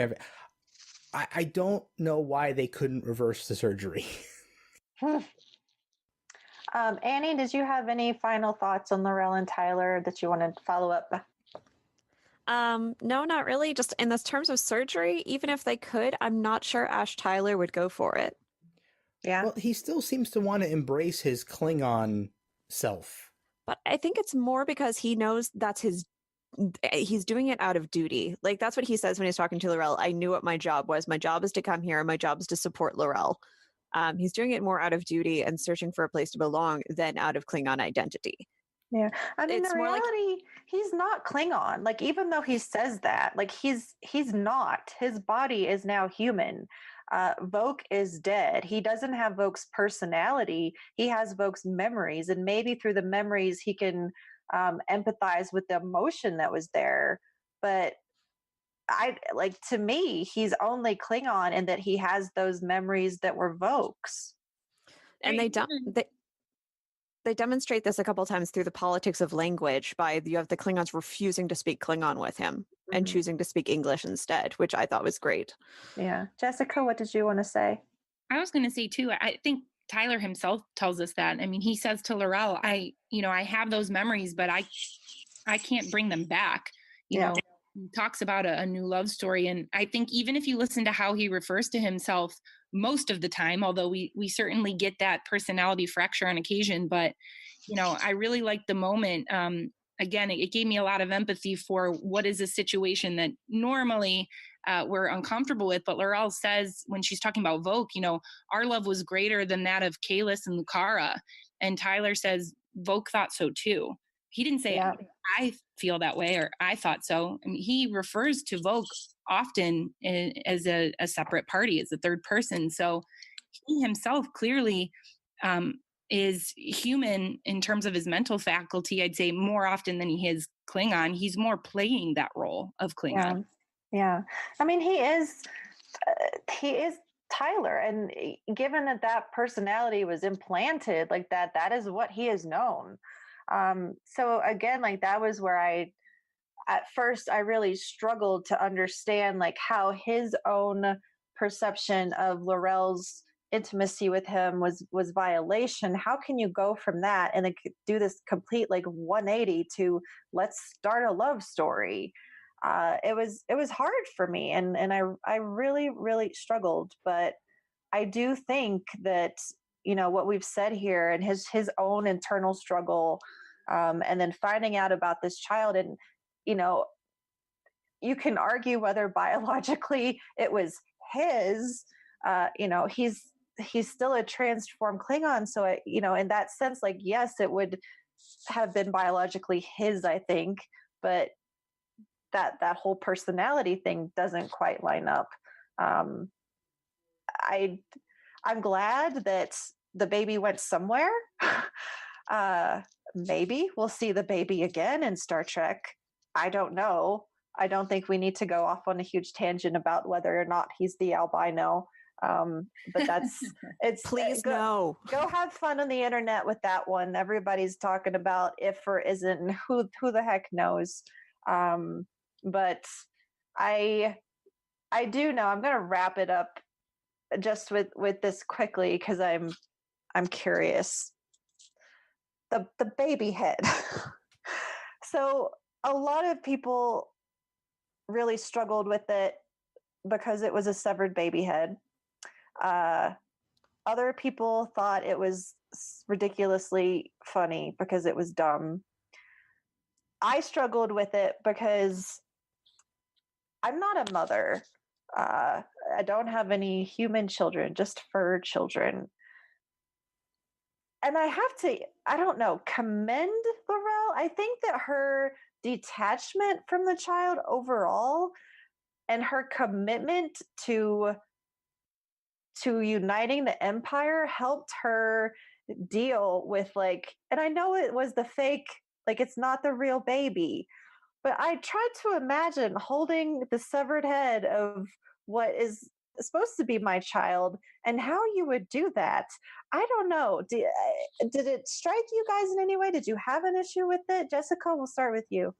I don't know why they couldn't reverse the surgery. Annie, did you have any final thoughts on Laurel and Tyler that you want to follow up? No, not really. Just in this terms of surgery, even if they could, I'm not sure Ash Tyler would go for it. Yeah. Well, he still seems to want to embrace his Klingon self. But I think it's more because he knows that's he's doing it out of duty. Like, that's what he says when he's talking to Laurel. I knew what my job was. My job is to come here. My job is to support Laurel. He's doing it more out of duty and searching for a place to belong than out of Klingon identity. Yeah. I mean, It's in more like- reality, he's not Klingon. Like, even though he says that, like, he's not. His body is now human. Voke is dead. He doesn't have Voke's personality. He has Voke's memories, and maybe through the memories he can empathize with the emotion that was there. But to me, he's only Klingon in that he has those memories that were Voke's. And they demonstrate this a couple times through the politics of language by you have the Klingons refusing to speak Klingon with him and choosing to speak English instead, which I thought was great. Yeah. Jessica, what did you want to say? I was going to say too, I think Tyler himself tells us that. I mean, he says to Laurel, I have those memories, but I can't bring them back. You know, he talks about a new love story. And I think even if you listen to how he refers to himself most of the time, although we certainly get that personality fracture on occasion, but, I really liked the moment. Again, it gave me a lot of empathy for what is a situation that normally we're uncomfortable with. But Laurel says when she's talking about Voke, our love was greater than that of Kalis and Lucara. And Tyler says, Voke thought so too. He didn't say, I feel that way, or I thought so. I mean, he refers to Voke often as a separate party, as a third person. So he himself clearly is human in terms of his mental faculty. I'd say more often than he is Klingon. He's more playing that role of Klingon. Yeah. I mean, he is Tyler, and given that personality was implanted like that is what he is known. So again, like, that was where at first I really struggled to understand like how his own perception of Laurel's intimacy with him was violation. How can you go from that and do this complete like 180 to let's start a love story? It was hard for me, and I really struggled, but I do think that, what we've said here and his own internal struggle, and then finding out about this child, and, you can argue whether biologically it was his, he's still a transformed Klingon. So, in that sense, like, yes, it would have been biologically his, I think, but that whole personality thing doesn't quite line up. Um, I'm glad that the baby went somewhere. uh, Maybe we'll see the baby again in Star Trek. I don't know. I don't think we need to go off on a huge tangent about whether or not he's the albino. But it's Please go, no. go have fun on the internet with that one. Everybody's talking about if or isn't, and who the heck knows. But I do know, I'm going to wrap it up just with this quickly because I'm curious. The baby head. So a lot of people really struggled with it because it was a severed baby head. Other people thought it was ridiculously funny because it was dumb. I struggled with it because I'm not a mother. I don't have any human children, just fur children. And I have to, I don't know, commend Laurel. I think that her detachment from the child overall and her commitment to uniting the Empire helped her deal with, like, and I know it was the fake, like, it's not the real baby, but I tried to imagine holding the severed head of what is supposed to be my child and how you would do that. I don't know. Did it strike you guys in any way? Did you have an issue with it? Jessica, we'll start with you.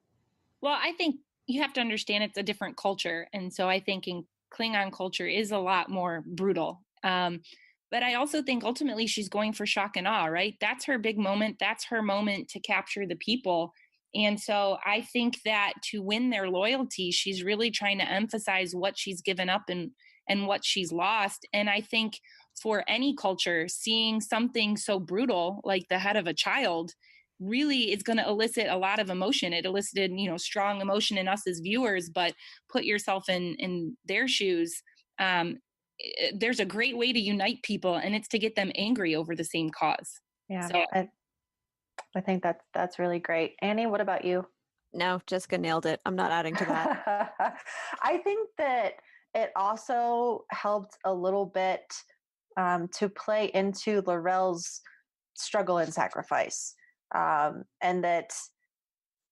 Well, I think you have to understand it's a different culture. And so I think in Klingon culture is a lot more brutal. But I also think ultimately she's going for shock and awe, right? That's her big moment. That's her moment to capture the people. And so I think that to win their loyalty, she's really trying to emphasize what she's given up and what she's lost. And I think for any culture, seeing something so brutal like the head of a child really is going to elicit a lot of emotion. It elicited, strong emotion in us as viewers, but put yourself in their shoes. There's a great way to unite people, and it's to get them angry over the same cause. Yeah. So, I think that's really great. Annie, what about you? No, Jessica nailed it. I'm not adding to that. I think that it also helped a little bit to play into Laurel's struggle and sacrifice, and that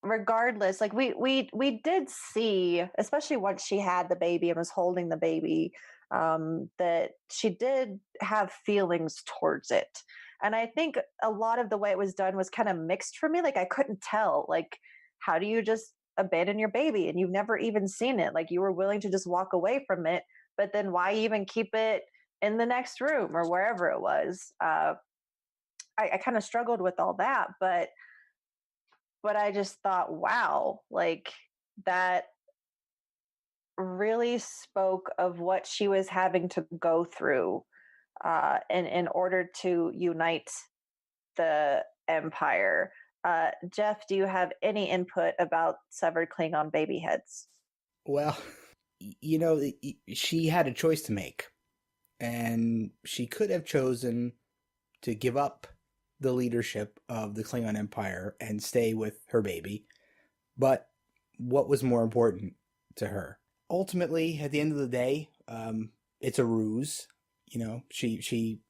regardless, like we did see, especially once she had the baby and was holding the baby, that she did have feelings towards it. And I think a lot of the way it was done was kind of mixed for me. Like, I couldn't tell, like, how do you just abandon your baby and you've never even seen it? Like, you were willing to just walk away from it, but then why even keep it in the next room or wherever it was? I kind of struggled with all that, but I just thought, wow, like, that really spoke of what she was having to go through in order to unite the Empire. Jeff, do you have any input about severed Klingon baby heads? Well, she had a choice to make, and she could have chosen to give up the leadership of the Klingon Empire and stay with her baby. But what was more important to her? Ultimately, at the end of the day, it's a ruse. She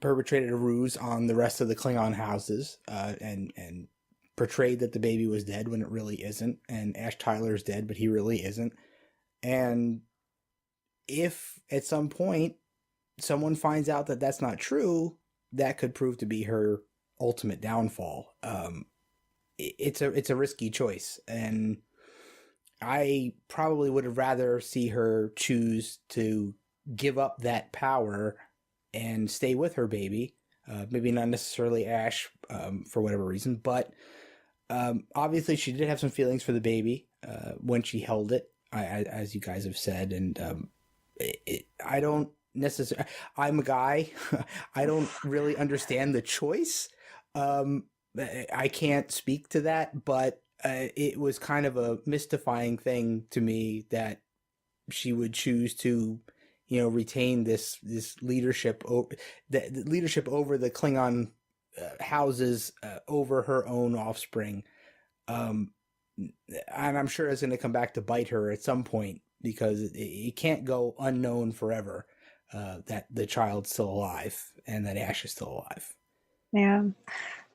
perpetrated a ruse on the rest of the Klingon houses, and portrayed that the baby was dead when it really isn't, and Ash Tyler's dead, but he really isn't. And if at some point someone finds out that that's not true, that could prove to be her ultimate downfall. It's a risky choice, and I probably would have rather see her choose to give up that power and stay with her baby. Maybe not necessarily Ash, for whatever reason, but obviously she did have some feelings for the baby when she held it, as you guys have said, and I don't necessarily. I'm a guy. I don't really understand the choice. I can't speak to that, but it was kind of a mystifying thing to me that she would choose to, retain this leadership the leadership over the Klingon houses over her own offspring. And I'm sure it's going to come back to bite her at some point because it can't go unknown forever that the child's still alive and that Ash is still alive. Yeah.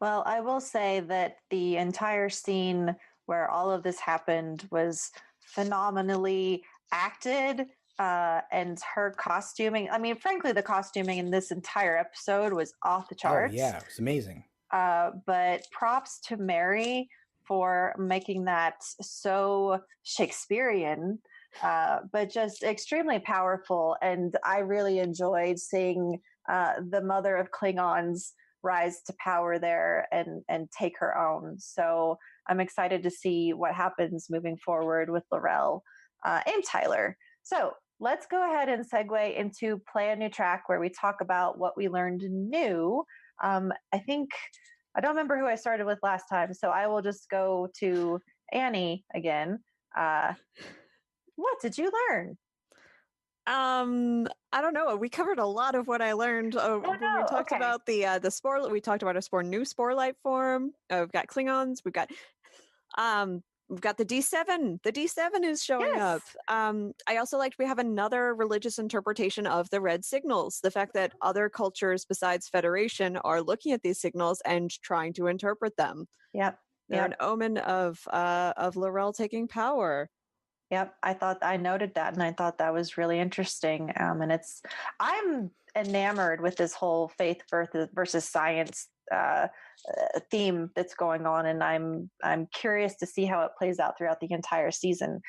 Well, I will say that the entire scene where all of this happened was phenomenally acted. And her costuming, I mean, frankly, the costuming in this entire episode was off the charts. Oh, yeah. It was amazing. But props to Mary for making that so Shakespearean, but just extremely powerful. And I really enjoyed seeing the mother of Klingons rise to power there and take her own. So I'm excited to see what happens moving forward with L'Rell and Tyler. So let's go ahead and segue into Play a New Track, where we talk about what we learned new. I think I don't remember who I started with last time, so I will just go to Annie again. What did you learn? I don't know. We covered a lot of what I learned. We talked about the spore. We talked about a new spore life form. We've got Klingons. We've got the D7. The D7 is showing up. I also liked we have another religious interpretation of the red signals. The fact that other cultures besides Federation are looking at these signals and trying to interpret them. Yep. They're an omen of L'Rell taking power. Yep, I noted that, and I thought that was really interesting. And I'm enamored with this whole faith versus science theme that's going on, and I'm curious to see how it plays out throughout the entire season.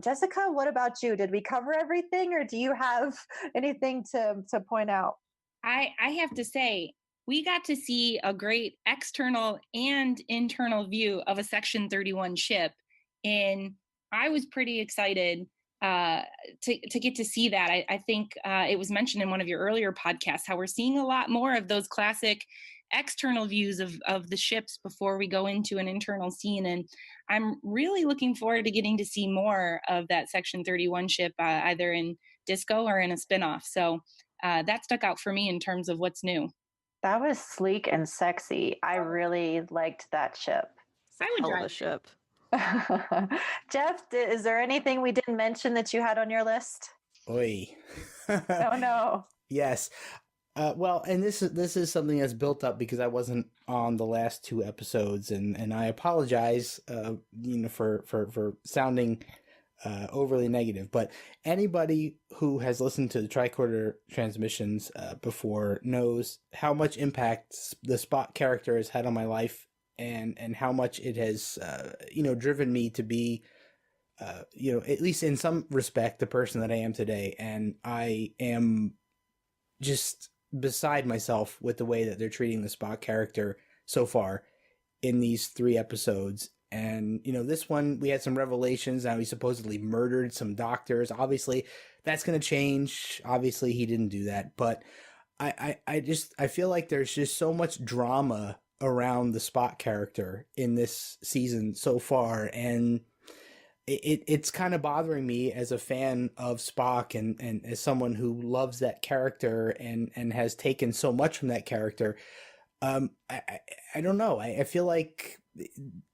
Jessica, what about you? Did we cover everything, or do you have anything to point out? I have to say, we got to see a great external and internal view of a Section 31 ship I was pretty excited to get to see that. I think it was mentioned in one of your earlier podcasts how we're seeing a lot more of those classic external views of the ships before we go into an internal scene. And I'm really looking forward to getting to see more of that Section 31 ship, either in Disco or in a spinoff. So that stuck out for me in terms of what's new. That was sleek and sexy. I really liked that ship. I would drive a ship. Jeff, is there anything we didn't mention that you had on your list? Oy. Oh no. Yes. Well, and this is something that's built up because I wasn't on the last two episodes, and I apologize, for sounding overly negative. But anybody who has listened to the tricorder transmissions before knows how much impact the Spock character has had on my life. And how much it has, driven me to be, at least in some respect, the person that I am today. And I am just beside myself with the way that they're treating the Spock character so far in these 3 episodes. And, this one, we had some revelations. Now he supposedly murdered some doctors. Obviously, that's going to change. Obviously, he didn't do that. But I feel like there's just so much drama around the Spock character in this season so far, and it's kind of bothering me as a fan of Spock and as someone who loves that character and has taken so much from that character. I don't know. I feel like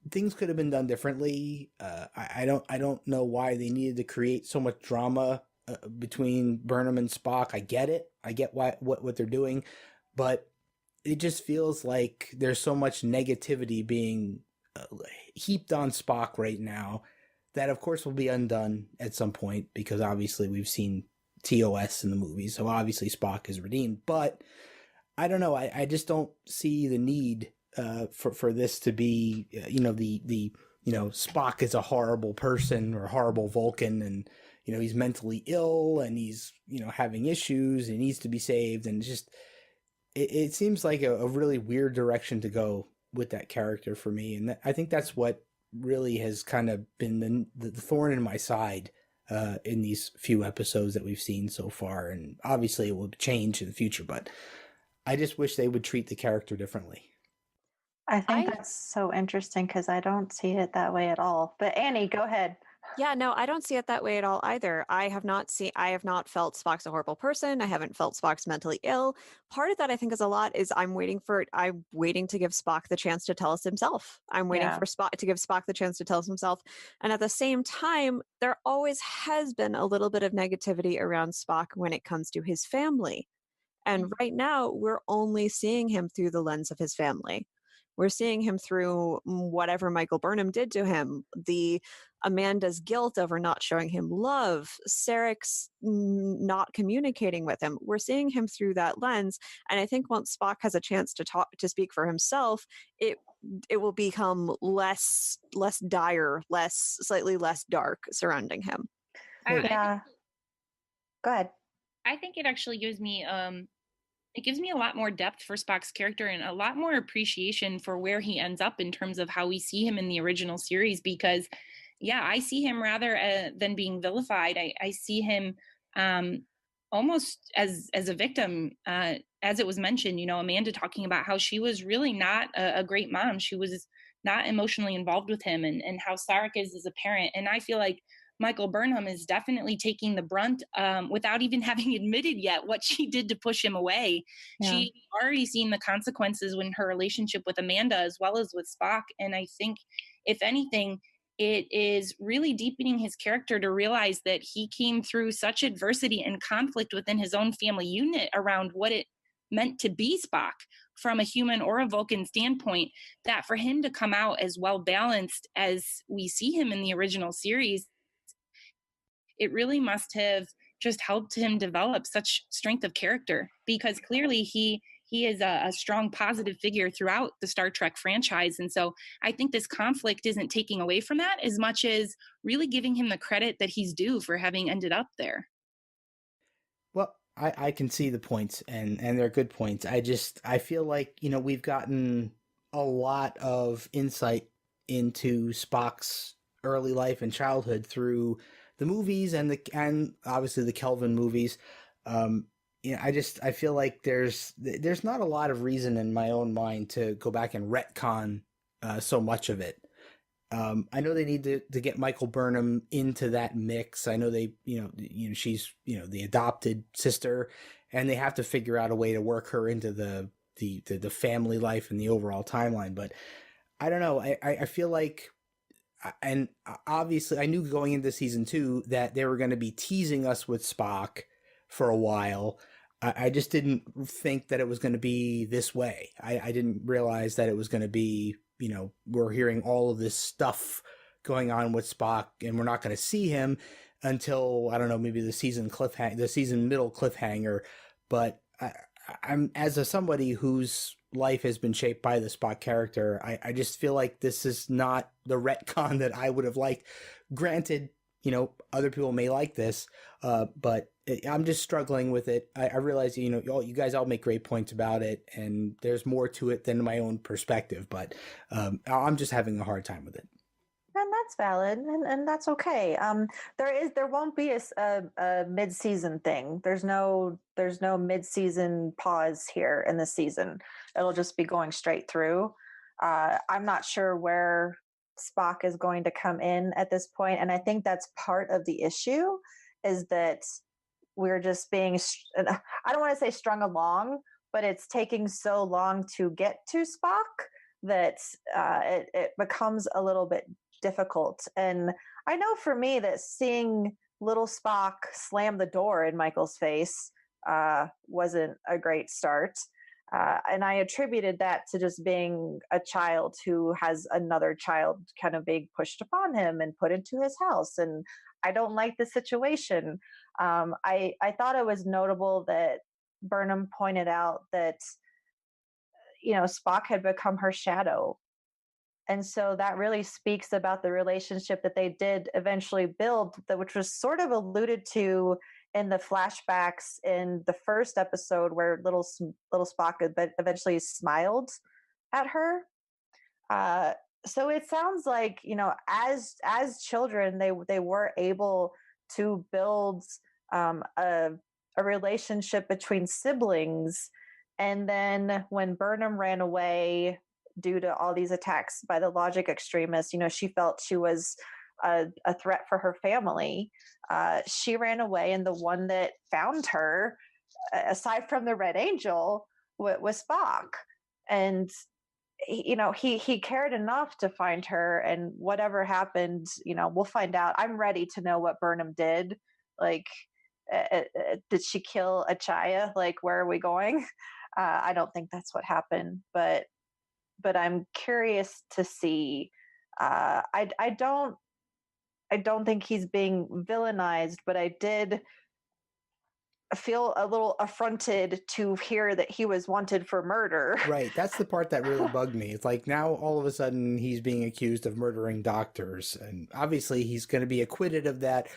things could have been done differently. I don't know why they needed to create so much drama between Burnham and Spock. I get it. I get what they're doing, but it just feels like there's so much negativity being heaped on Spock right now that, of course, will be undone at some point because obviously we've seen TOS in the movies, so obviously Spock is redeemed. But I don't know. I just don't see the need for this to be, Spock is a horrible person or a horrible Vulcan, and he's mentally ill and he's having issues and needs to be saved, and just. It seems like a really weird direction to go with that character for me. And I think that's what really has kind of been the thorn in my side in these few episodes that we've seen so far, and obviously it will change in the future, but I just wish they would treat the character differently. I think that's so interesting because I don't see it that way at all. But Annie, go ahead. Yeah, no, I don't see it that way at all either. I have not felt Spock's a horrible person. I haven't felt Spock's mentally ill. Part of that I think is a lot is I'm waiting to give Spock the chance to tell us himself. I'm waiting Yeah. for Spock to give Spock the chance to tell us himself. And at the same time, there always has been a little bit of negativity around Spock when it comes to his family. And right now, we're only seeing him through the lens of his family. We're seeing him through whatever Michael Burnham did to him, the Amanda's guilt over not showing him love, Sarek's not communicating with him. We're seeing him through that lens. And I think once Spock has a chance to speak for himself, it will become less dire, slightly less dark surrounding him. Yeah. Go ahead. I think it actually gives me a lot more depth for Spock's character and a lot more appreciation for where he ends up in terms of how we see him in the original series. Because, yeah, I see him rather than being vilified. I see him almost as a victim. As it was mentioned, Amanda talking about how she was really not a great mom. She was not emotionally involved with him, and how Sarek is as a parent. And I feel like Michael Burnham is definitely taking the brunt without even having admitted yet what she did to push him away. Yeah. She's already seen the consequences in her relationship with Amanda as well as with Spock. And I think, if anything, it is really deepening his character to realize that he came through such adversity and conflict within his own family unit around what it meant to be Spock from a human or a Vulcan standpoint, that for him to come out as well balanced as we see him in the original series, it really must have just helped him develop such strength of character, because clearly he is a strong positive figure throughout the Star Trek franchise. And so I think this conflict isn't taking away from that as much as really giving him the credit that he's due for having ended up there. Well, I can see the points, and they're good points. I feel like, we've gotten a lot of insight into Spock's early life and childhood through the movies and obviously the Kelvin movies. I feel like there's not a lot of reason in my own mind to go back and retcon so much of it. I know they need to get Michael Burnham into that mix. I know she's the adopted sister, and they have to figure out a way to work her into the family life and the overall timeline. But I don't know. I feel like, and obviously I knew going into season 2 that they were going to be teasing us with Spock for a while. I just didn't think that it was going to be this way. I didn't realize that it was going to be, we're hearing all of this stuff going on with Spock, and we're not going to see him until, I don't know, maybe the season middle cliffhanger. But I'm, as somebody whose life has been shaped by the Spock character, I just feel like this is not the retcon that I would have liked. Granted, other people may like this, but I'm just struggling with it. I realize, you guys all make great points about it, and there's more to it than my own perspective, but I'm just having a hard time with it. And that's valid, and that's okay. There won't be a mid-season thing. There's no mid-season pause here in the season. It'll just be going straight through. I'm not sure where Spock is going to come in at this point, and I think that's part of the issue, is that we're just being, I don't want to say strung along, but it's taking so long to get to Spock that it becomes a little bit difficult. And I know for me that seeing little Spock slam the door in Michael's face wasn't a great start. And I attributed that to just being a child who has another child kind of being pushed upon him and put into his house. And I don't like the situation. I thought it was notable that Burnham pointed out that, Spock had become her shadow. And so that really speaks about the relationship that they did eventually build, which was sort of alluded to in the flashbacks in the first episode, where little Spock eventually smiled at her. So it sounds like, as children, they were able to build a relationship between siblings. And then when Burnham ran away due to all these attacks by the logic extremists, she felt she was a threat for her family. She ran away, and the one that found her, aside from the Red Angel, was Spock. And he cared enough to find her, and whatever happened, we'll find out. I'm ready to know what Burnham did. Like, did she kill Achaya? Like, where are we going? I don't think that's what happened, but I'm curious to see. I don't think he's being villainized, but I did feel a little affronted to hear that he was wanted for murder. Right. That's the part that really bugged me. It's like now all of a sudden he's being accused of murdering doctors. And obviously he's going to be acquitted of that.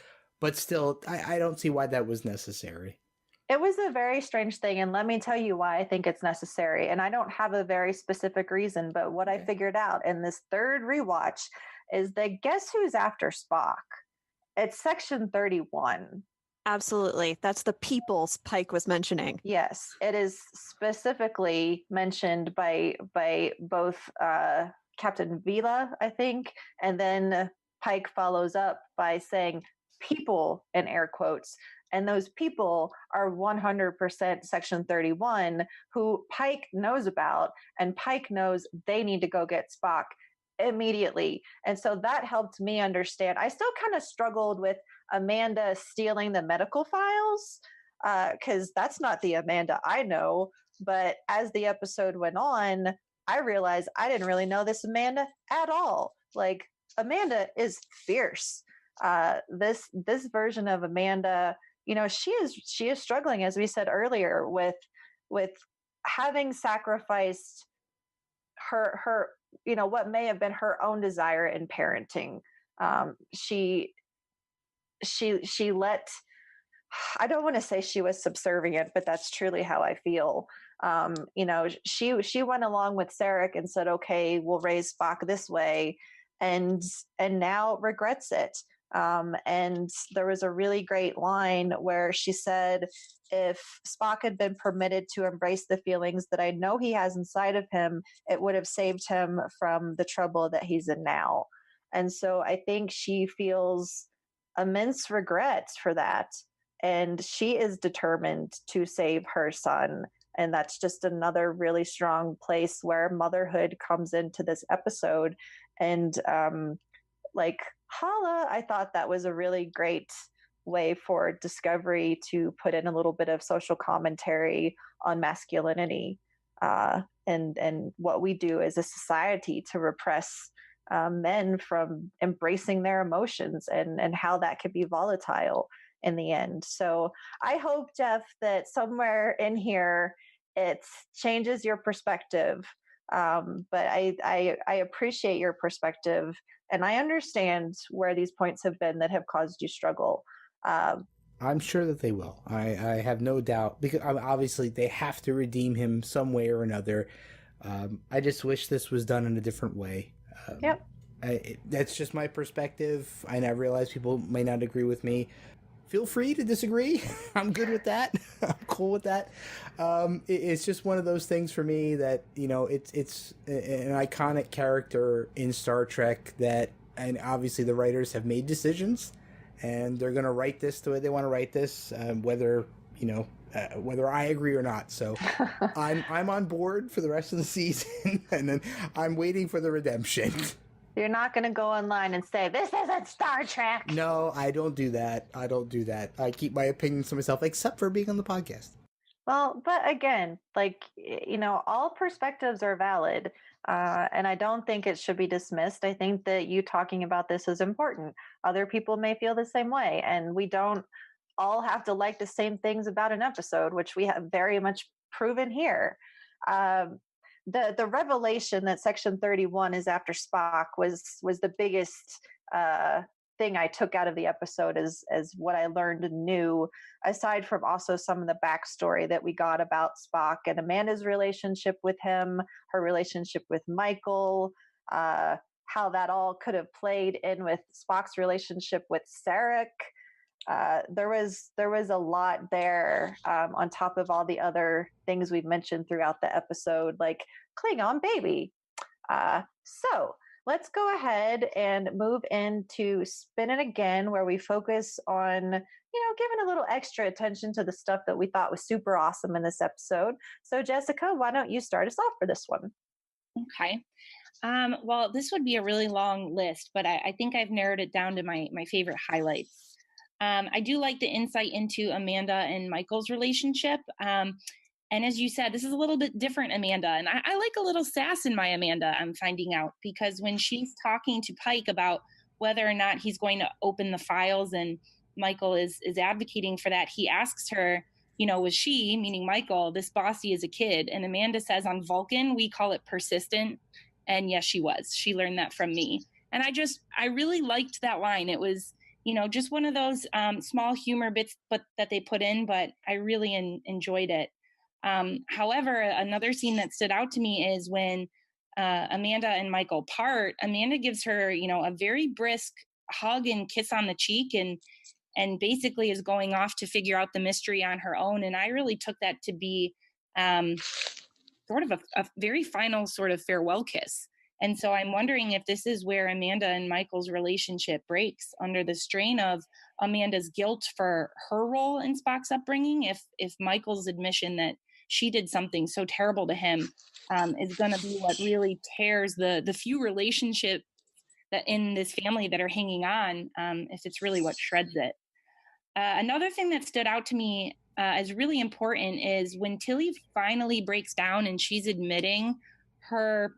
But still, I don't see why that was necessary. It was a very strange thing. And let me tell you why I think it's necessary. And I don't have a very specific reason, but what I figured out in this third rewatch is that guess who's after Spock? It's Section 31. Absolutely. That's the peoples Pike was mentioning. Yes, it is specifically mentioned by both Captain Vila, I think, and then Pike follows up by saying people in air quotes. And those people are 100% Section 31, who Pike knows about, and Pike knows they need to go get Spock immediately. And so that helped me understand. I still kind of struggled with Amanda stealing the medical files, because that's not the Amanda I know. But as the episode went on, I realized I didn't really know this Amanda at all. Like, Amanda is fierce. This version of Amanda, she is struggling, as we said earlier, with having sacrificed her what may have been her own desire in parenting. She let, I don't want to say she was subservient, but that's truly how I feel. She went along with Sarek and said, okay, we'll raise Spock this way, and now regrets it. And there was a really great line where she said, if Spock had been permitted to embrace the feelings that I know he has inside of him, it would have saved him from the trouble that he's in now. And so I think she feels immense regret for that. And she is determined to save her son. And that's just another really strong place where motherhood comes into this episode. And Hala, I thought that was a really great way for Discovery to put in a little bit of social commentary on masculinity, and what we do as a society to repress men from embracing their emotions, and how that can be volatile in the end. So I hope, Jeff, that somewhere in here it changes your perspective. But I appreciate your perspective, and I understand where these points have been that have caused you struggle. I'm sure that they will. I have no doubt, because obviously they have to redeem him some way or another. I just wish this was done in a different way. Yep. That's just my perspective, and I realize people may not agree with me. Feel free to disagree. I'm good with that. I'm cool with that. It's just one of those things for me that, it's an iconic character in Star Trek and obviously the writers have made decisions, and they're going to write this the way they want to write this, whether I agree or not. So I'm on board for the rest of the season, and then I'm waiting for the redemption. You're not going to go online and say, this isn't Star Trek. No, I don't do that. I keep my opinions to myself, except for being on the podcast. Well, but again, all perspectives are valid. And I don't think it should be dismissed. I think that you talking about this is important. Other people may feel the same way. And we don't all have to like the same things about an episode, which we have very much proven here. The revelation that Section 31 is after Spock was the biggest thing I took out of the episode as what I learned new, aside from also some of the backstory that we got about Spock and Amanda's relationship with him, her relationship with Michael, how that all could have played in with Spock's relationship with Sarek. there was a lot there, on top of all the other things we've mentioned throughout the episode, like Klingon baby. So let's go ahead and move into Spin It Again, where we focus on, giving a little extra attention to the stuff that we thought was super awesome in this episode. So Jessica, why don't you start us off for this one? Okay. Well, this would be a really long list, but I think I've narrowed it down to my favorite highlights. I do like the insight into Amanda and Michael's relationship. And as you said, this is a little bit different Amanda. And I like a little sass in my Amanda, I'm finding out, because when she's talking to Pike about whether or not he's going to open the files and Michael is advocating for that, he asks her, was she, meaning Michael, this bossy as a kid? And Amanda says, on Vulcan, we call it persistent. And yes, she was. She learned that from me. And I really liked that line. It was, just one of those small humor bits that they put in, but I really enjoyed it. However, another scene that stood out to me is when Amanda and Michael part. Amanda gives her, a very brisk hug and kiss on the cheek, and basically is going off to figure out the mystery on her own. And I really took that to be sort of a very final sort of farewell kiss. And so I'm wondering if this is where Amanda and Michael's relationship breaks under the strain of Amanda's guilt for her role in Spock's upbringing. If Michael's admission that she did something so terrible to him is going to be what really tears the few relationships that in this family that are hanging on, if it's really what shreds it. Another thing that stood out to me as really important is when Tilly finally breaks down and she's admitting her,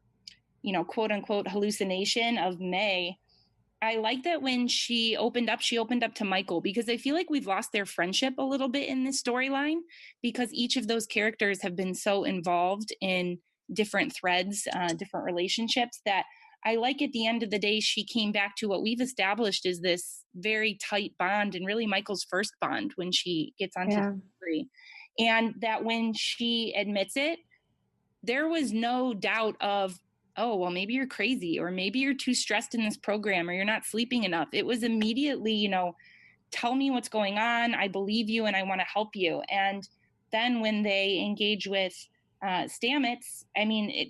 quote unquote hallucination of May. I like that when she opened up to Michael, because I feel like we've lost their friendship a little bit in this storyline, because each of those characters have been so involved in different threads, different relationships, that I like at the end of the day, she came back to what we've established is this very tight bond, and really Michael's first bond when she gets onto the story. And that when she admits it, there was no doubt of, oh, well, maybe you're crazy, or maybe you're too stressed in this program, or you're not sleeping enough. It was immediately, tell me what's going on. I believe you and I want to help you. And then when they engage with Stamets,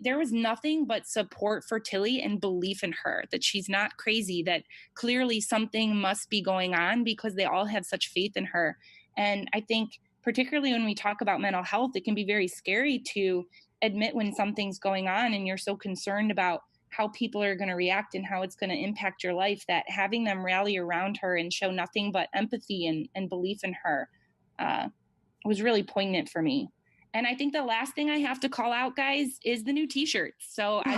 there was nothing but support for Tilly and belief in her, that she's not crazy, that clearly something must be going on, because they all have such faith in her. And I think particularly when we talk about mental health, it can be very scary to admit when something's going on and you're so concerned about how people are going to react and how it's going to impact your life, that having them rally around her and show nothing but empathy and belief in her was really poignant for me. And I think the last thing I have to call out, guys, is the new t-shirts. So I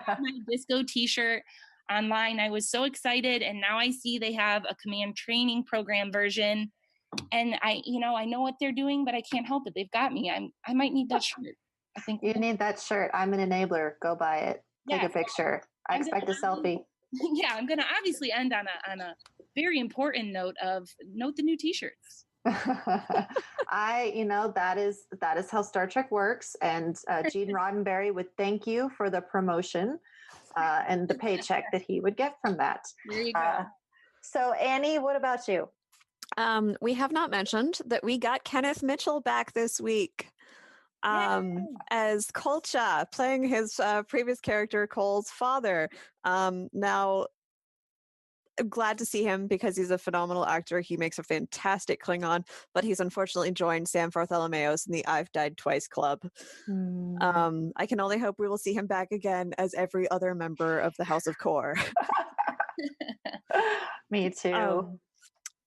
got my Disco t-shirt online. I was so excited. And now I see they have a command training program version. And I know what they're doing, but I can't help it. They've got me. I might need that shirt. I think you need that shirt. I'm an enabler. Go buy it. Take a picture. I expect a selfie. Yeah, I'm going to obviously end on a very important note the new t-shirts. that is how Star Trek works. And Gene Roddenberry would thank you for the promotion and the paycheck that he would get from that. There you go. So Annie, what about you? We have not mentioned that we got Kenneth Mitchell back this week. As Kolcha, playing his previous character, Cole's father. Now, I'm glad to see him because he's a phenomenal actor. He makes a fantastic Klingon, but he's unfortunately joined Sam Bartholomeos in the I've Died Twice club. I can only hope we will see him back again as every other member of the House of Kor. Me too.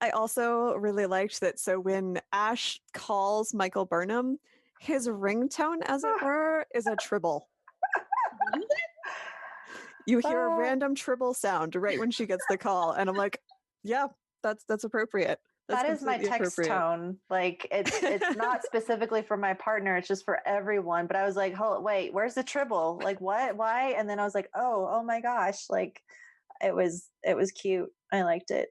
I also really liked that. So when Ash calls Michael Burnham, his ringtone, as it were, is a tribble. You hear a random tribble sound right when she gets the call, and I'm like, "Yeah, that's appropriate." That is my text tone. Like it's not specifically for my partner; it's just for everyone. But I was like, "Hold, wait, where's the tribble? Like what? Why?" And then I was like, "Oh my gosh!" Like it was cute. I liked it.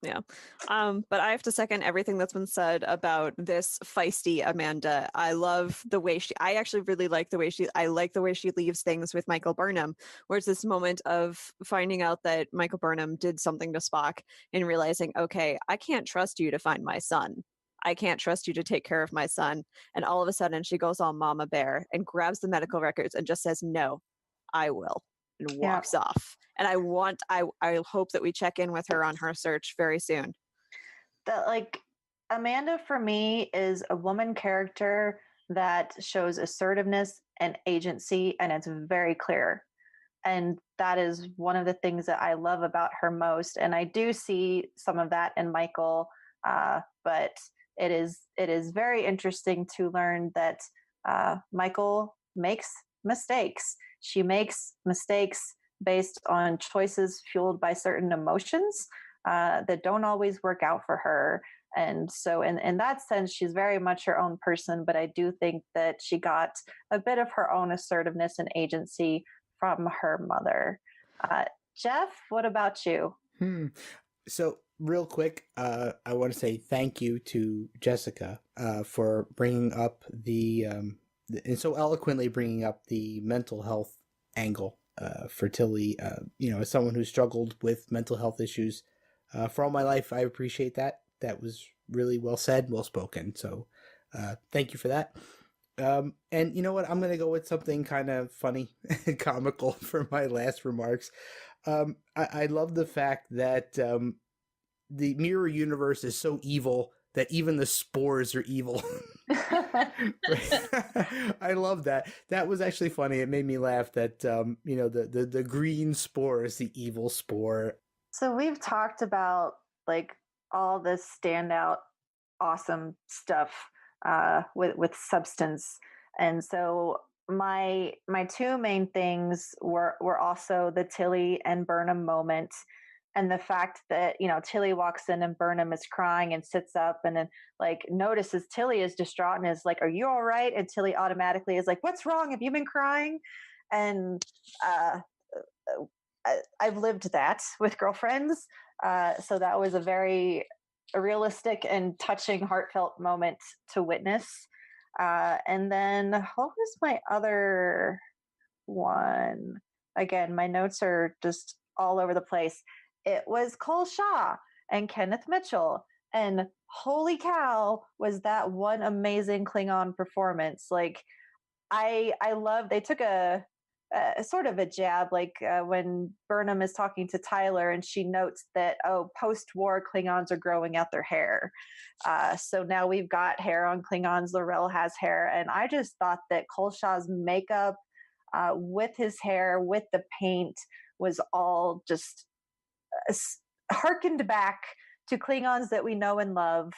Yeah. But I have to second everything that's been said about this feisty Amanda. I love the way I actually really like the way I like the way she leaves things with Michael Burnham, where it's this moment of finding out that Michael Burnham did something to Spock and realizing, okay, I can't trust you to find my son. I can't trust you to take care of my son. And all of a sudden she goes all mama bear and grabs the medical records and just says, no, I will, and Yeah. walks off. And I hope that we check in with her on her search very soon. That, like, Amanda for me is a woman character that shows assertiveness and agency, and it's very clear. And that is one of the things that I love about her most. And I do see some of that in Michael, but it is very interesting to learn that Michael makes mistakes. She makes mistakes based on choices fueled by certain emotions that don't always work out for her. And so, in that sense, she's very much her own person. But I do think that she got a bit of her own assertiveness and agency from her mother. Jeff, what about you? So, real quick, I want to say thank you to Jessica for bringing up and so eloquently bringing up the mental health angle for Tilly. As someone who struggled with mental health issues for all my life, I appreciate that. That was really well said, well spoken. So, thank you for that. And you know what? I'm going to go with something kind of funny and comical for my last remarks. I love the fact that the mirror universe is so evil that even the spores are evil. I love that. That was actually funny. It made me laugh that the green spore is the evil spore. So we've talked about like all this standout awesome stuff with substance, and so my two main things were also the Tilly and Burnham moment, and the fact that Tilly walks in and Burnham is crying and sits up and then like notices Tilly is distraught and is like, "Are you all right?" And Tilly automatically is like, "What's wrong? Have you been crying?" And I've lived that with girlfriends, so that was a very realistic and touching, heartfelt moment to witness. And then what was my other one? Again, my notes are just all over the place. It was Cole Shaw and Kenneth Mitchell. And holy cow, was that one amazing Klingon performance. Like, I love, they took a sort of a jab, like when Burnham is talking to Tyler and she notes that, oh, post-war Klingons are growing out their hair. So now we've got hair on Klingons. L'Rell has hair. And I just thought that Kolshaw's makeup with his hair, with the paint, was all just harkened back to Klingons that we know and love.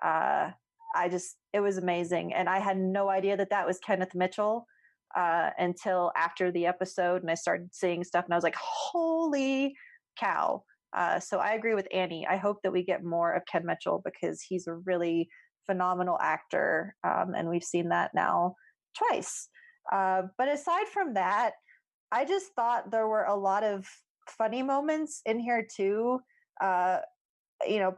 It was amazing. And I had no idea that that was Kenneth Mitchell until after the episode. And I started seeing stuff and I was like, holy cow. So I agree with Annie. I hope that we get more of Ken Mitchell because he's a really phenomenal actor. And we've seen that now twice. But aside from that, I just thought there were a lot of funny moments in here too.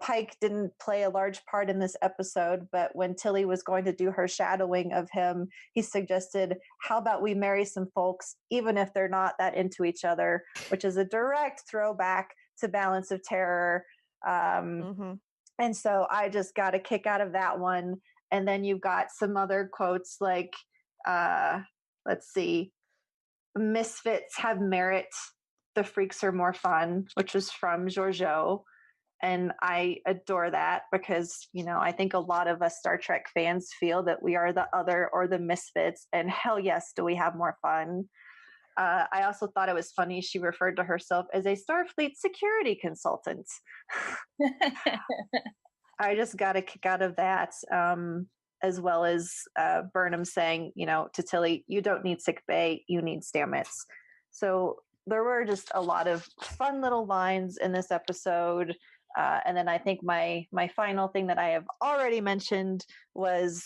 Pike didn't play a large part in this episode, but when Tilly was going to do her shadowing of him, he suggested, how about we marry some folks, even if they're not that into each other, which is a direct throwback to Balance of Terror. And so I just got a kick out of that one. And then you've got some other quotes like, let's see, misfits have merit, the freaks are more fun, which was from Georgiou. And I adore that because, I think a lot of us Star Trek fans feel that we are the other or the misfits. And hell yes, do we have more fun. I also thought it was funny she referred to herself as a Starfleet security consultant. I just got a kick out of that, as well as Burnham saying, to Tilly, you don't need sick bay, you need Stamets. So there were just a lot of fun little lines in this episode. And then I think my final thing that I have already mentioned was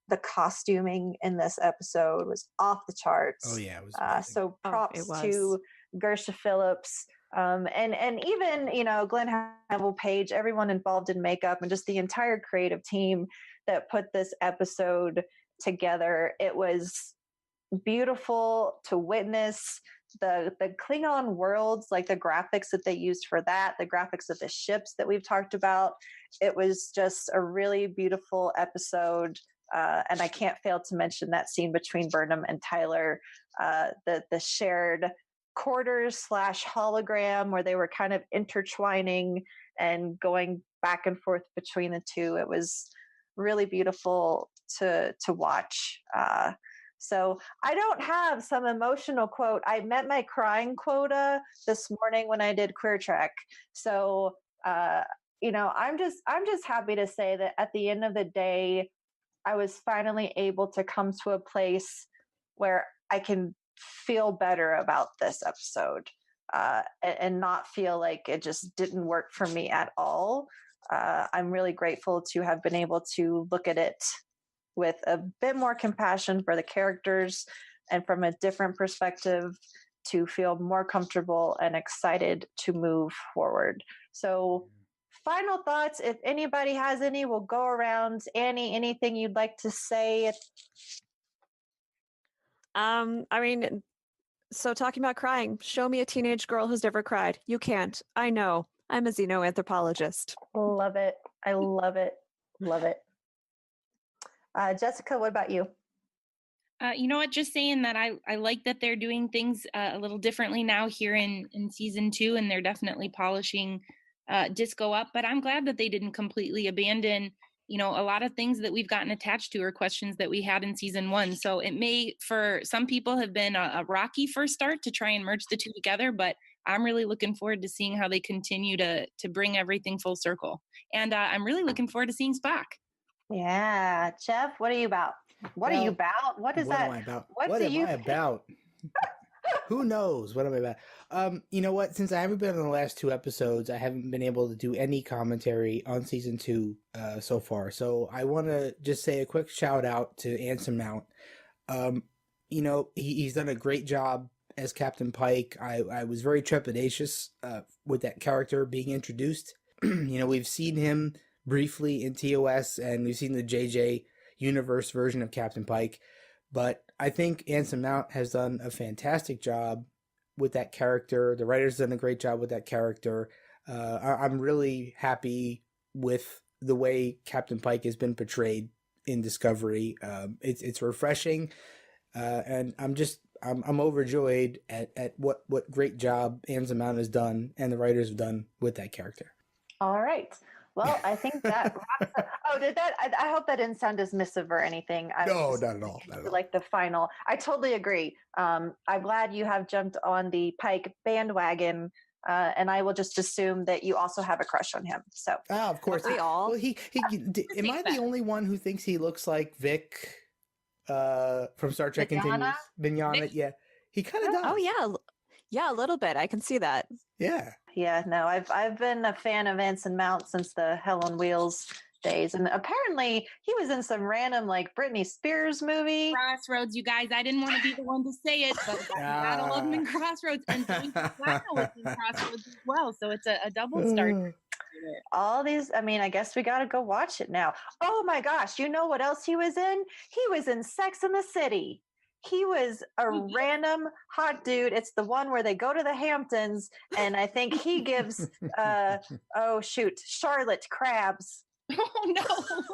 the costuming in this episode was off the charts. Oh yeah, it was amazing. So props to Gersha Phillips And even, Glenn Havel Page, everyone involved in makeup, and just the entire creative team that put this episode together. It was beautiful to witness. The Klingon worlds, like the graphics that they used for that, the graphics of the ships that we've talked about. It was just a really beautiful episode. And I can't fail to mention that scene between Burnham and Tyler, the shared quarters / hologram where they were kind of intertwining and going back and forth between the two. It was really beautiful to watch. So I don't have some emotional quote. I met my crying quota this morning when I did Queer Trek. So I'm just happy to say that at the end of the day, I was finally able to come to a place where I can feel better about this episode, and not feel like it just didn't work for me at all. I'm really grateful to have been able to look at it with a bit more compassion for the characters and from a different perspective, to feel more comfortable and excited to move forward. So, final thoughts, if anybody has any, we'll go around. Annie, anything you'd like to say? So talking about crying, show me a teenage girl who's never cried. You can't. I know. I'm a xenoanthropologist. Love it. I love it. Love it. Jessica, what about you? You know what? Just saying that I like that they're doing things a little differently now here in season 2, and they're definitely polishing Disco up. But I'm glad that they didn't completely abandon, a lot of things that we've gotten attached to, or questions that we had in season 1. So it may, for some people, have been a rocky first start to try and merge the two together. But I'm really looking forward to seeing how they continue to bring everything full circle. And I'm really looking forward to seeing Spock. Yeah, Jeff, what are you about? What are you about? What is what that? am I about? What am you I about? Who knows? What am I about? You know what? Since I haven't been on the last 2 episodes, I haven't been able to do any commentary on season 2 so far. So I want to just say a quick shout out to Anson Mount. He's done a great job as Captain Pike. I was very trepidatious with that character being introduced. We've seen him briefly in TOS, and we've seen the JJ universe version of Captain Pike, but I think Anson Mount has done a fantastic job with that character. The writers done a great job with that character. I'm really happy with the way Captain Pike has been portrayed in Discovery. It's refreshing, and I'm overjoyed at what great job Anson Mount has done and the writers have done with that character. All right. Well, I think that wraps up. Oh, did that? I hope that didn't sound dismissive or anything. No, not at all. Like the final. I totally agree. I'm glad you have jumped on the Pike bandwagon, and I will just assume that you also have a crush on him. So, of course, we all. Well, am I the only one who thinks he looks like Vic from Star Trek Continues? Mignogna, yeah, he kind of does. Oh yeah, a little bit. I can see that. Yeah, no, I've been a fan of Anson Mount since the Hell on Wheels days, and apparently he was in some random like Britney Spears movie. Crossroads, you guys. I didn't want to be the one to say it, but you gotta love him in Crossroads, and Joey Soprano was in Crossroads as well. So it's a double start. All these, I guess we got to go watch it now. Oh my gosh, you know what else he was in? He was in Sex and the City. He was a random hot dude. It's the one where they go to the Hamptons, and I think he gives, Charlotte crabs. Oh, no.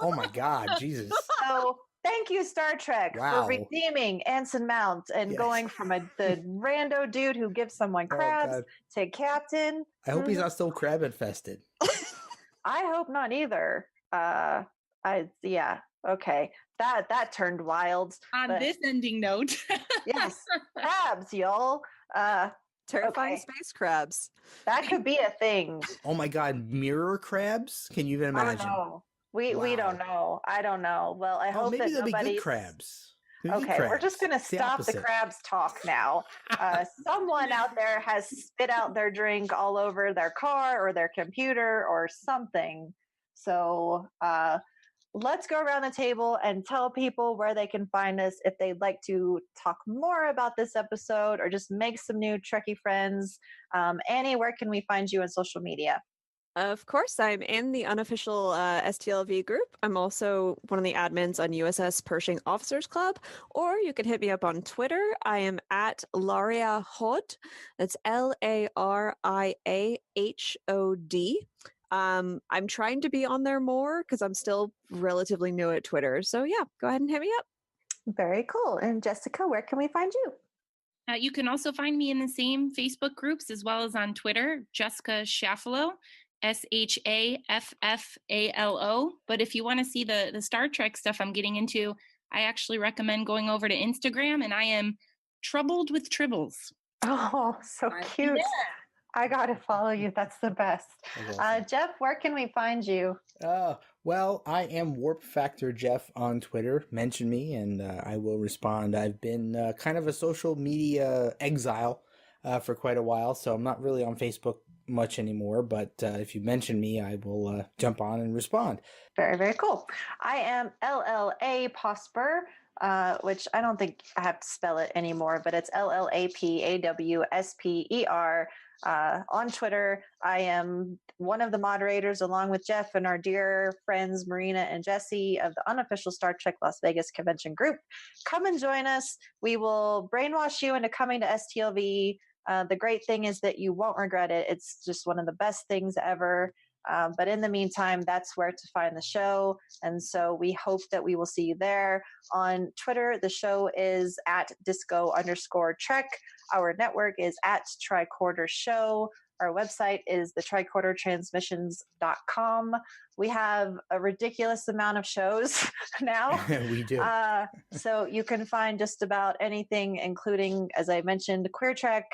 Oh, my God. Jesus. So thank you, Star Trek, for redeeming Anson Mount and going from the rando dude who gives someone crabs to captain. I hope he's not still crab infested. I hope not either. Okay. That turned wild. On this ending note. Yes, crabs, y'all. Terrifying space crabs. That could be a thing. Oh my God, mirror crabs? Can you even imagine? I don't know. We don't know. I don't know. Well, I hope maybe that they'll be good crabs. Okay, we're just going to stop the crabs talk now. Someone out there has spit out their drink all over their car or their computer or something. So let's go around the table and tell people where they can find us if they'd like to talk more about this episode or just make some new Trekkie friends. Annie, where can we find you on social media? Of course, I'm in the unofficial STLV group. I'm also one of the admins on USS Pershing Officers Club, or you can hit me up on Twitter. I am at Laria Hod. That's LARIAHOD. I'm trying to be on there more because I'm still relatively new at Twitter. So yeah, go ahead and hit me up. Very cool. And Jessica, where can we find you? You can also find me in the same Facebook groups as well as on Twitter, Jessica Shaffalo. SHAFFALO. But if you want to see the Star Trek stuff I'm getting into, I actually recommend going over to Instagram, and I am troubled with tribbles. Oh, so cute. I got to follow you. That's the best. Awesome. Jeff, where can we find you? Well, I am Warp Factor Jeff on Twitter. Mention me and I will respond. I've been kind of a social media exile for quite a while, so I'm not really on Facebook much anymore, but if you mention me, I will jump on and respond. Very, very cool. I am LLA Posper, which I don't think I have to spell it anymore, but it's LLAPAWSPER. On Twitter, I am one of the moderators along with Jeff and our dear friends Marina and Jesse of the unofficial Star Trek Las Vegas convention group. Come and join us. We will brainwash you into coming to STLV. The great thing is that you won't regret it. It's just one of the best things ever. But in the meantime, that's where to find the show. And so we hope that we will see you there. On Twitter, the show is at disco_trek. Our network is at Tricorder Show. Our website is the tricordertransmissions.com. We have a ridiculous amount of shows now. We do. So you can find just about anything, including, as I mentioned, Queer Trek,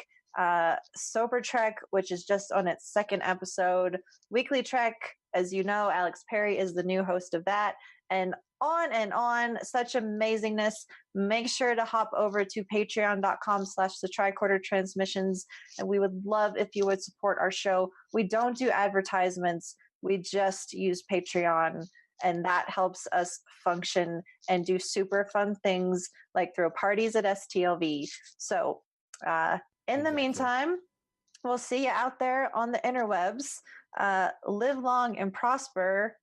Sober Trek, which is just on its second episode, Weekly Trek. As you know, Alex Perry is the new host of that, and on. Such amazingness. Make sure to hop over to patreon.com/the Tricorder Transmissions, and we would love if you would support our show. We don't do advertisements. We just use Patreon, and that helps us function and do super fun things like throw parties at STLV. So in the meantime, we'll see you out there on the interwebs. Live long and prosper.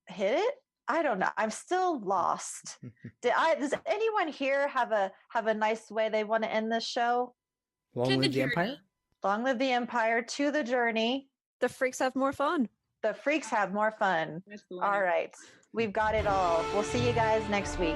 Hit it? I don't know. I'm still lost. Does anyone here have a nice way they want to end this show? Long live the Empire? Long live the Empire. To the journey. The freaks have more fun. The freaks have more fun. All right. We've got it all. We'll see you guys next week.